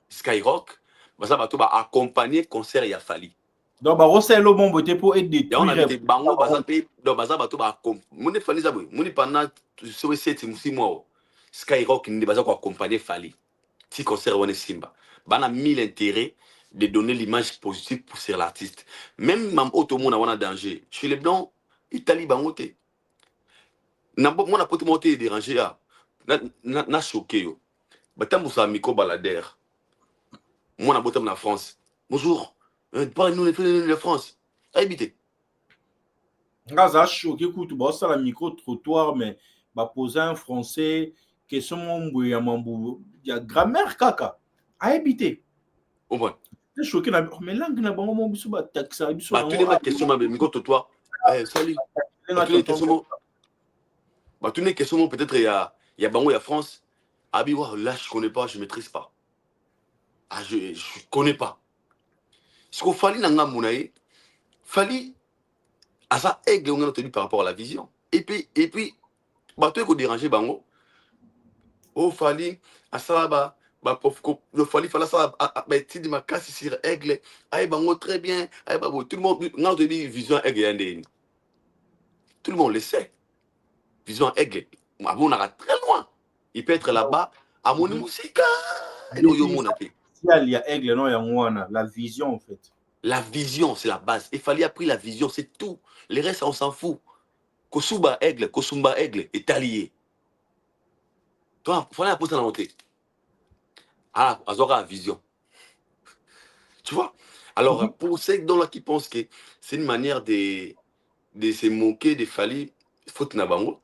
Skyrock, bazaba to ba accompagner concert il y a Fali. Donc ba Rossello bon boté pour aider. On avait des bango bazapé donc bazaba to ba mon Fali zabou mon pendant ce 6 mois Skyrock ni bazako accompagner Fali. Si concert on est Simba. Bana mille intérêt de donner l'image positive pour ser l'artiste. Même mam auto monde a danger. Chez les blancs, Italie bangote. Na mon a pote monter déranger à na choqué yo batambu sa micro baladère moi na botam na France bonjour parle nous de France habité ngaza choqué kutu ba ça la micro trottoir mais ba poser un français question mon ya mambu ya grammaire kaka habité au moins c'est choqué na mais langue na bango mon biso ba taxa biso ba tous les ma question ma micro trottoir salut ba tous les questions peut-être il y a bango il y a France abi wa là je connais pas je maîtrise pas Ah, je ne connais pas. Ce qu'il fallait dans la monnaie, fallait à ça aigle on a tenu par rapport à la vision. Et puis bateau ko déranger bango. Oh fallait à ça le fallait ça bah tu ma casse sur aigle. Aïe bango très bien. Aïe bah tout le monde on a dit vision aigle yandé. Tout le monde le sait. Vision aigle. On a très loin. Il peut être là-bas à mon musique. Et nous yo mon il y a aigle non ya la vision en fait. La vision, c'est la base. Il fallait apprendre la vision, c'est tout. Les restes, on s'en fout. Kosuba aigle, Kosumba aigle est allié. Toi, il fallait apprendre ça dans l'autre. Ah, on aura la vision. Tu vois? Alors, pour ceux qui pensent que c'est une manière de se moquer de Fali, faute Nabango,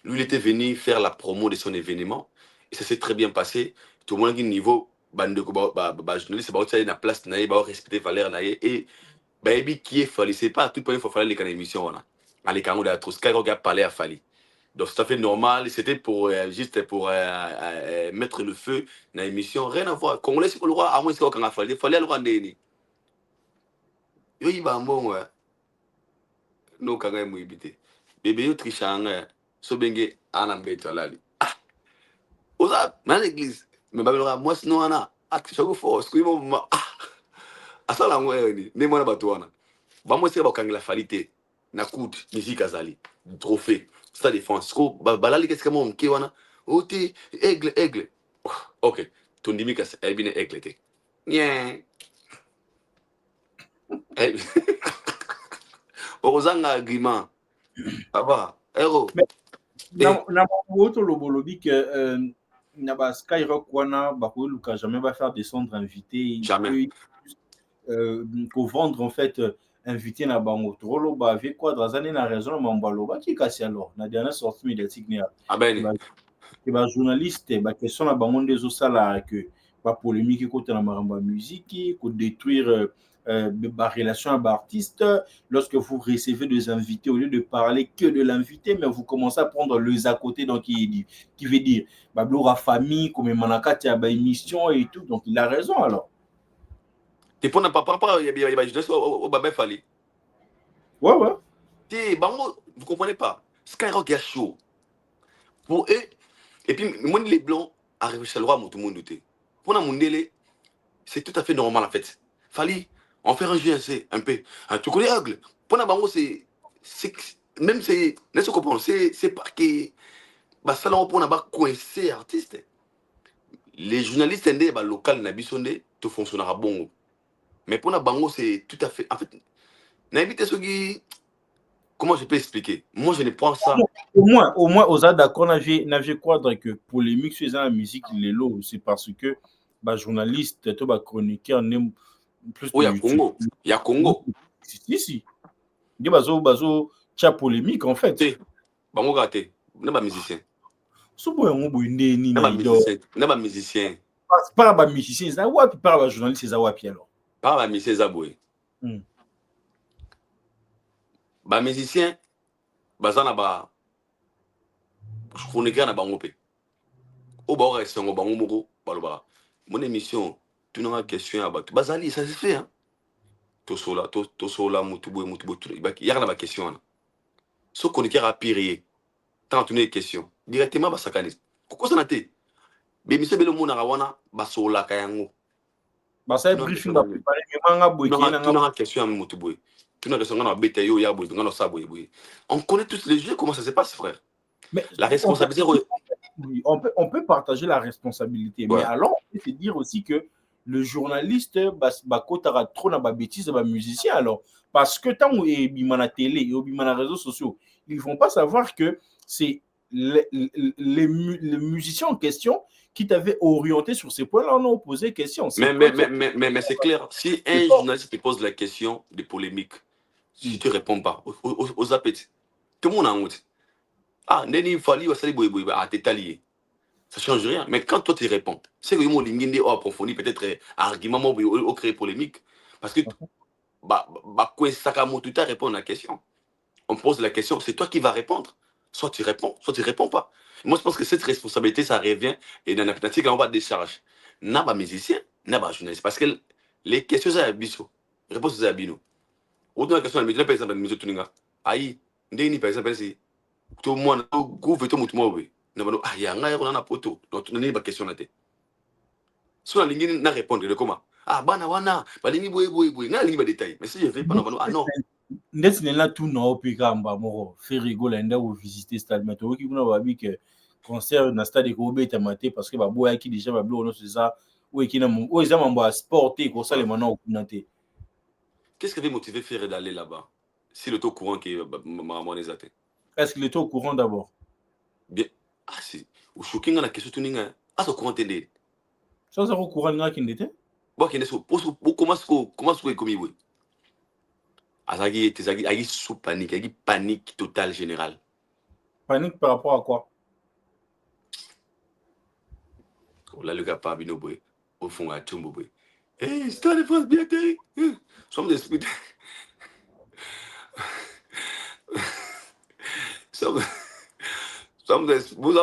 lui, il était venu faire la promo de son événement. Et ça s'est très bien passé. Tout le monde a un niveau, journaliste, il a place, il a respecté Valère, et Baby qui est Fali, c'est pas à tout point il faut faire les émissions. Les canaux de la trousse, quand on parler à Fali. Donc c'est tout à fait normal, c'était pour juste pour mettre le feu dans l'émission, rien à voir. Congolais, c'est pour le roi, à moins que quand on a Fali, il fallait le rendre. Yo, il va bon, ouais. Non, quand même, il bébé, yo trichant, so bengue, anambet, alali. Ah, osa, dans l'église, mais babelora, moi, sinon, ana, ah, tu chaque fois, ce qu'il m'a, ah, à ça, là, moi, ne moi, na batouana. Vamos essayer de la qualité na coup musique azali trophée ça défense ko balali qu'est-ce que mon qui wana oti aigle OK ton dimi ka e bien aigle te bien ozanga argument papa héros na autre lobolobi que na ba Skyrock wana ba ko luka jamais va faire descendre invité jamais ko vendre en fait invité na bango trolo ba avec quoi dans année na raison mambalo ba ki kasi alors na dernière sortie médiatique ne ah ben et ba journaliste ba question na bango ndezo sala que ba polémique côté na maramba musique ko détruire ba relation à artiste lorsque vous recevez des invités au lieu de parler que de l'invité mais vous commencez à prendre les à côté donc qui veut dire ba blora famille comme manakati à ba émission et tout donc il a raison alors t'es pour papa il y a juste au babé fallait ouais t'es bango vous comprenez pas Skyrock est chaud pour eux et puis moi les blancs arrivent chez le roi tout le monde douté pour na mondele c'est tout à fait normal en fait. Fallait en faire un GNC un peu. Tu connais Aigle. Pour la bango, même c'est, n'est-ce pas, c'est pas que, bah, ça là, pour n'a pas coincé artiste. Les journalistes indés, bah, local, n'a bisondé, tout fonctionnera bon. Mais pour la bango, c'est tout à fait, en fait, n'invite ceux qui, comment je peux expliquer? Moi, je ne prends ça. Au moins, aux d'accord, n'avait quoi que polémique sur la musique, les lots, c'est parce que, bah, journaliste, tout, bah, chroniqueur, plus Oh, il y a Congo. Il y a Congo. Si. Il y a bazo, tcha polémique, en fait. Si. Bango gâté. N'est pas musicien. Sobo yango boyinde ni na musicien. N'est pas musicien. Pas ba musicien, ça wapi pas ba journaliste, ça wapi alors. Pas ba musicien Zaboué. Ba musicien, bazana ba chroniqueur na bango pe. O ba ora sengo bango moko baloba. Mon émission, tu n'auras question à battre. Bazali, ça se fait hein. Tosola mutubo il y a la question là. Ce chroniqueur a pire. Tant tu n'as question. Directement ba sakane. Pourquoi ça n'a été? Be mise belo mona rawana ba sola kayango. Ba ça briefing ba préparer manga boyé na nga question à mutubo. Tu n'as question na beta yo ya boy ngana sabo boy. On connaît tous les jeux comment ça se passe frère. Mais la responsabilité on peut partager la responsabilité ouais. Mais alors on peut se dire aussi que le journaliste bakotara trop na ba bêtise ba musicien alors parce que tant et bimana télé et bimana réseaux sociaux ils vont pas savoir que c'est les musiciens en question qui t'avaient orienté sur ces points-là on a posé question. Mais c'est clair, si un journaliste te pose la question de polémique, si tu réponds pas aux appétits, tout le monde a honte. Ah, Neni Fali va salir boy ah t'es allié. Ça change rien. Mais quand toi tu réponds, c'est que moi l'ingénieur oh approfondi peut-être argument au créer polémique parce que quoi Sakamoto tu répond à la question. On pose la question, c'est toi qui vas répondre. Soit tu réponds pas. Moi je pense que cette responsabilité ça revient et dans la pratique on va décharge. N'a pas musicien, n'a pas journaliste parce que les questions à biso réponse à bino autant la question à par exemple miso tuninga ayi ndeni par exemple c'est tout monde go veto mutu mo we na bano ah ya ngai na poto donc nani ba question na te so la ligne na répondre de comment ah bana wana balingi boy na lingi ba détail mais si je vais pas na bano ah non ndeti nela tout na opika mba moko fait rigoler nda ou visiter stade mais to ki kuna babi que concert na stade ko beta maté parce que ba boya ki déjà ba blo no c'est ça ou ekina mo o eza mambo sport te ko sale mana okuna te. Qu'est-ce qui avait motivé Ferré d'aller là-bas si le taux courant qui est maman les athées Est-ce qu'il était au courant d'abord? bien ah c'est ou choquant la question tuninga ah so courant tende Sans au courant nga qui n'était? bon qui ne so comment ce est commis oui azagi tezagi agi sous panique totale générale Panique par rapport à quoi? là le gars pas bino boy au fond à tumbo boy eh Stade de France bien terri somme d'esprit somme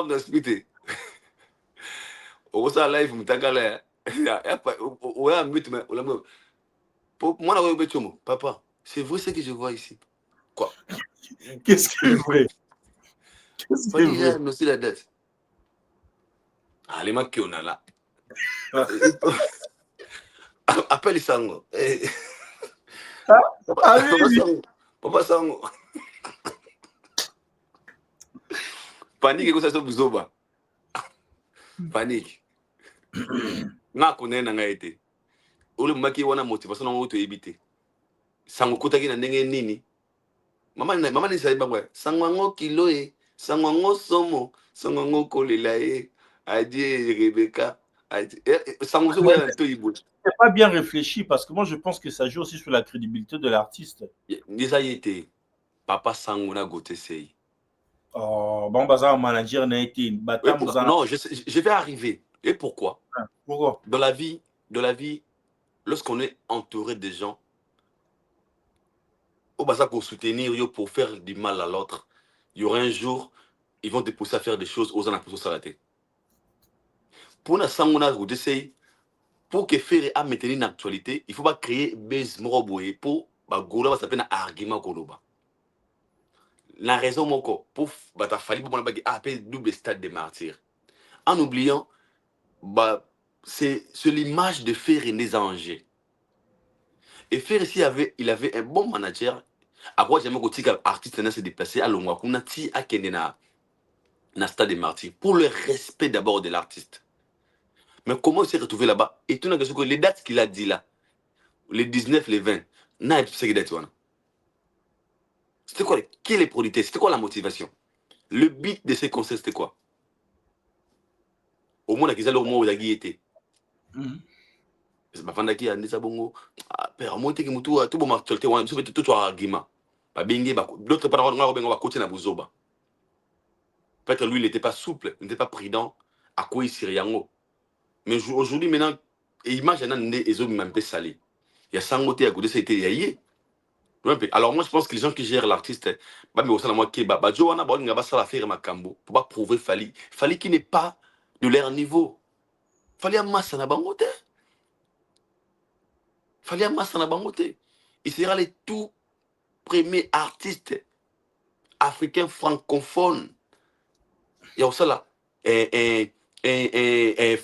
d'esprit au ça live mtakala ya pas ouais un but mais moi la ouais papa c'est vrai ce que je vois ici quoi Qu'est-ce qui est vrai? Qu'est-ce qui est vrai? mais aussi la dette ah les mecs qu'on a là appelle Sango papa Sango panique que ça soit buzoba panique nga connaît na nga été ole maki wana motivation na moto ebité Sango kotaki na ndenge nini mama ni sai bangwa Sango kilo e Sango somo Sango kolela e adie Rebecca Sango so na to ibo C'est pas bien réfléchi parce que moi je pense que ça joue aussi sur la crédibilité de l'artiste. déjà été papa Sango na gote sei. Oh, bon, bah, manager n'a été non, je vais arriver. Et pourquoi? Pourquoi? Dans la vie, lorsqu'on est entouré de gens, au bazar pour soutenir, pour faire du mal à l'autre, il y aura un jour, ils vont te pousser à faire des choses aux gens à la tête. Pour na sangona pour que faire à maintenir une actualité, il faut pas créer base moroboé pour ba gola ça s'appelle un argument koloba. La raison moko pour bata fali pour appelle double stade des martyrs. En oubliant bah c'est l'image de Ferré des Angers. Et Ferré ici il avait un bon manager. À quoi jamais que artiste se déplacer à Longwakuna ti à Kendena na stade des martyrs pour le respect d'abord de l'artiste. Mais comment il s'est retrouvé là-bas? Et tout n'a que les dates qu'il a dit là, les 19, les 20, n'a pas ces dates. C'était quoi? Qui les produisait? C'était quoi la motivation? Le but de ces concerts, c'était quoi? Au moins, il y a le moment où il y était. C'est pas fanda qui a dit ça bongo. Père, moi, tu es tout bon actualité, on se fait tout argument. Pas bingue, d'autres paroles, on va côté na buzoba. Peut-être lui, il n'était pas souple, il n'était pas prudent. À quoi il s'y rien. Mais aujourd'hui, maintenant, imagine les hommes même salé. Il y a 100 mots à côté, ça a été yaïe. Alors moi, je pense que les gens qui gèrent l'artiste, bah, mais au sein de moi, qui bah, Johanna, bah, on va ça la faire Makambo pour pas prouver Fali. Fali qui n'est pas de leur niveau. Fali à masse na bangote. Fali à masse na bangote. Il sera le tout premier artiste africain francophone. Il y a aussi là,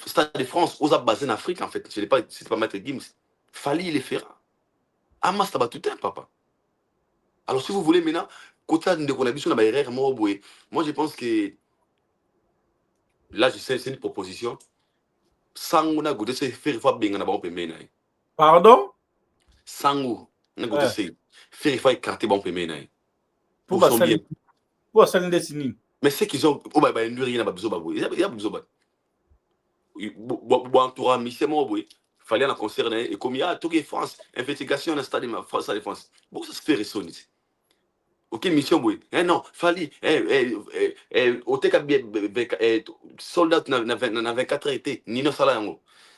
Stade de France, aux basé en Afrique en fait. Ce n'est pas Maître Gims. Fali, il le fera. Amas tabat tout un papa. Alors si vous voulez maintenant, côté de collaboration, moi je pense que là je sais c'est une proposition. Sangu na goûter c'est faire fois bien na bon pemena. Pardon? Sangu na goûter c'est faire fois écarter bon pemena. Pour son bien. Pour ça dessiner. Mais c'est qu'ils ont oh bah nous rien na besoin il y a besoin. Bon entourage mission moi boy. Fallait la concerner et comme il y a tout qui France investigation dans stade de France de France. Bon ça se fait ressonner. Ok, mission, oui. Non, fallait. Au TK, soldat, n'a 24 été, ni non, ça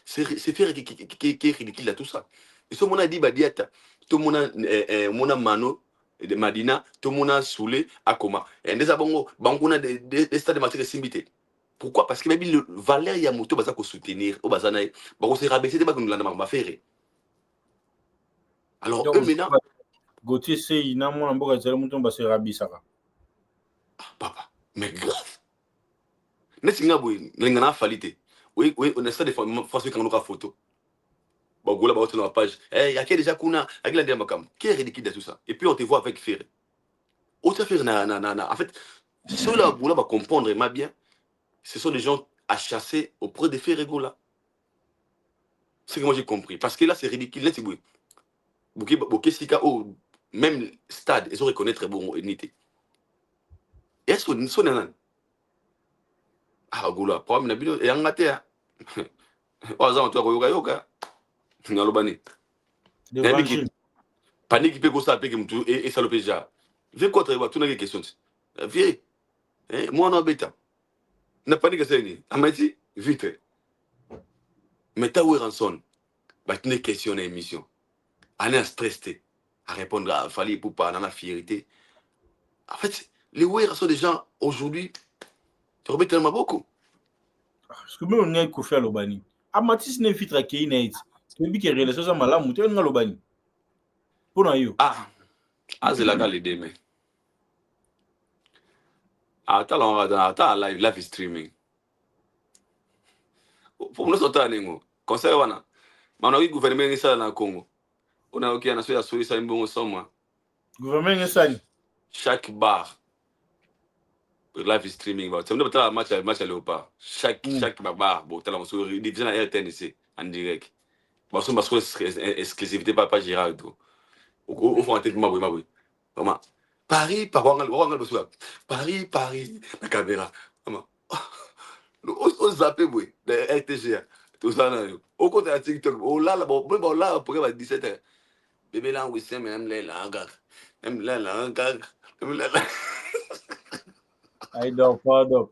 c'est faire qui est ridicule là, tout ça. Et ce, mon a dit, bah, diète, tout le monde a mano, de Madina, tout le monde a soulé, à Koma. Et des abongos, bangouna des stades de matière simbité. Pourquoi? Parce que même le valeur il y a moto baza ko soutenir au bazanaï ba ko se rabaisser débat que nous l'avons pas fait. Alors eux maintenant Gauthier c'est ina mon amboka zela muto ba se rabisaka. Papa, mais grave. N'est-ce pas boy, l'engana falité. Oui, on essaie de faire François quand on a photo. Bon gola ba sur la page. Eh, il y a qui déjà kuna, avec la dernière cam. Qui est ridicule de tout ça? Et puis on te voit avec Ferré. Autre Ferré na. En fait, ceux-là gola va comprendre ma bien. Ce sont des gens à chasser auprès des Ferrego là. C'est que moi j'ai compris. Parce que là c'est ridicule. Là c'est boy. Bouké Sika, même stade, ils ont reconnaître bon unité. Est-ce que nous sommes ah, goula, pas même et en gâté. Par exemple, tu as yoga, n'alobani. Panique qui peut go ça avec nous et ça le fait déjà. Viens quoi travailler, tu n'as que question. Viens, moi non bêta. N'a panique c'est ni. Amati, vite. Mais t'as où rançon? Bah tu n'es question émission. On est stressé à répondre à fallait pour pas dans la fierté. En fait, les ouïrs sont des gens aujourd'hui. Tu remets tellement beaucoup. Parce que même on est qu'on fait l'obani. Amatis ne filtre qui n'est. Tu me dis que les choses sont malades, tu es un l'obani. Pour nous. Ah, c'est la gale idée mais. Attends live streaming. Pour nous sortir n'engo. Conseil wana. Maintenant le gouvernement est ça dans le Congo. On a aucun aspect à souris ça un bon somme. Gouvernement est ça. Chaque bar. Live streaming, c'est un peu match à Léopard. Chaque bar, bon, tu as la déjà à RTNC en direct. Bon, c'est parce que exclusivité pas Gérard et tout. Au fond, tu m'as oui. Maman, Paris, la caméra. Maman, on zappe, oui, de RTG, tout ça, au côté de TikTok, oh là, bon, là, pour 17h. Bébé là, oui, c'est même les langues. Même les langues. Pardon.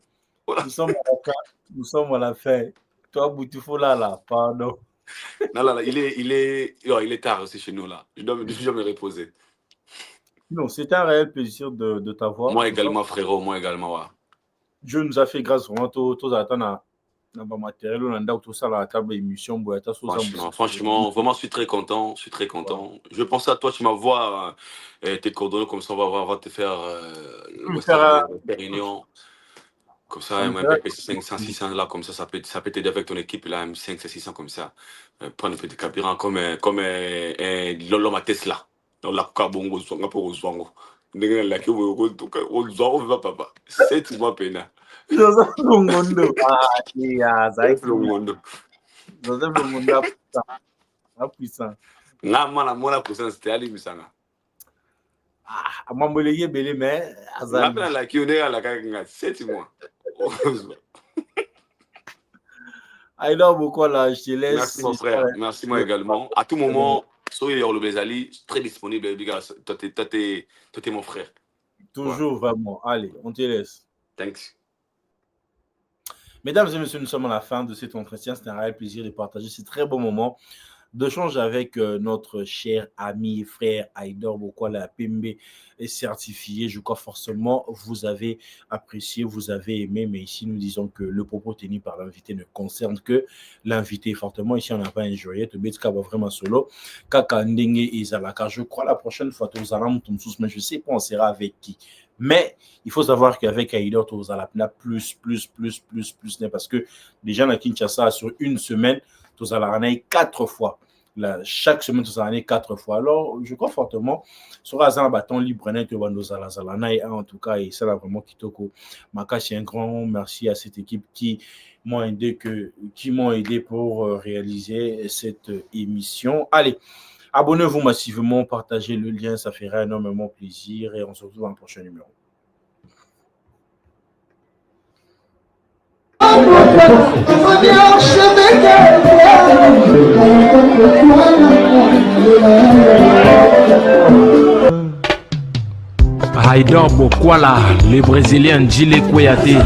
Nous sommes à la fin. Toi, Boutifo là, pardon. Non, il est tard aussi chez nous là. Je dois me reposer. Non, c'est un réel plaisir de t'avoir. Moi également, frérot, moi également. Ouais. Dieu nous a fait grâce vraiment tous attendre dans le matériel, on a tout ça à la table émission. Franchement, vraiment, je suis très content. Ouais. Je pensais à toi, tu m'envoies tes coordonnées, comme ça, on va te faire une réunion. Comme ça, un PP 500, 600 là, comme ça peut t'aider avec ton équipe là, M5, 600 comme ça. Prendre un petit carburant comme l'homme à Tesla. Dans la cabongo, on va pour Ouzwango. C'est tout moi pena. Joseph Longondo. Joseph Longondo. Joseph Longondo puissant. La puissance, c'était Ali Misanga. Ah, Mamboleye Belé, mais Azali. La qui on est à la cagne, 7 mois. Alors, beaucoup là, je te laisse. Merci mon frère, merci moi également. À tout moment, soyez le Bézali, très disponible. Toi, t'es mon frère. Toujours, vraiment. Allez, on te laisse. Thanks. Mesdames et messieurs, nous sommes à la fin de cet entretien. C'était un réel plaisir de partager ces très beaux moments d'échange avec notre cher ami et frère Aïdor Bokwala Pembe est certifié. Je crois forcément vous avez apprécié, vous avez aimé, mais ici nous disons que le propos tenu par l'invité ne concerne que l'invité fortement. Ici on n'a pas injurié, Tobetka va vraiment solo. Kaka Ndenge et Zalaka. Je crois la prochaine fois, mais je ne sais pas on sera avec qui. Mais il faut savoir qu'avec Aïdor, tu as la plus, parce que déjà dans Kinshasa, sur une semaine, tu as la 4 fois. Là, chaque semaine, tu as 4 fois. Alors, je crois fortement, sur un bâton libre, en tout cas, et ça là vraiment Kitoko. Makashi, un grand merci à cette équipe qui m'ont aidé pour réaliser cette émission. Allez. Abonnez-vous massivement, partagez le lien, ça fera énormément plaisir et on se retrouve dans le prochain numéro. Aïdor Bokwala, le Brésilien Djile Kouyaté.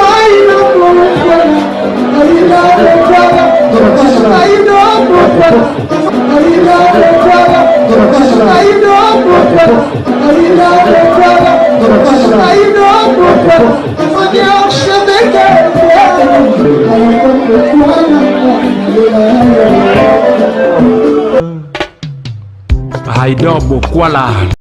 Ai, não, Haïdor Bokwala.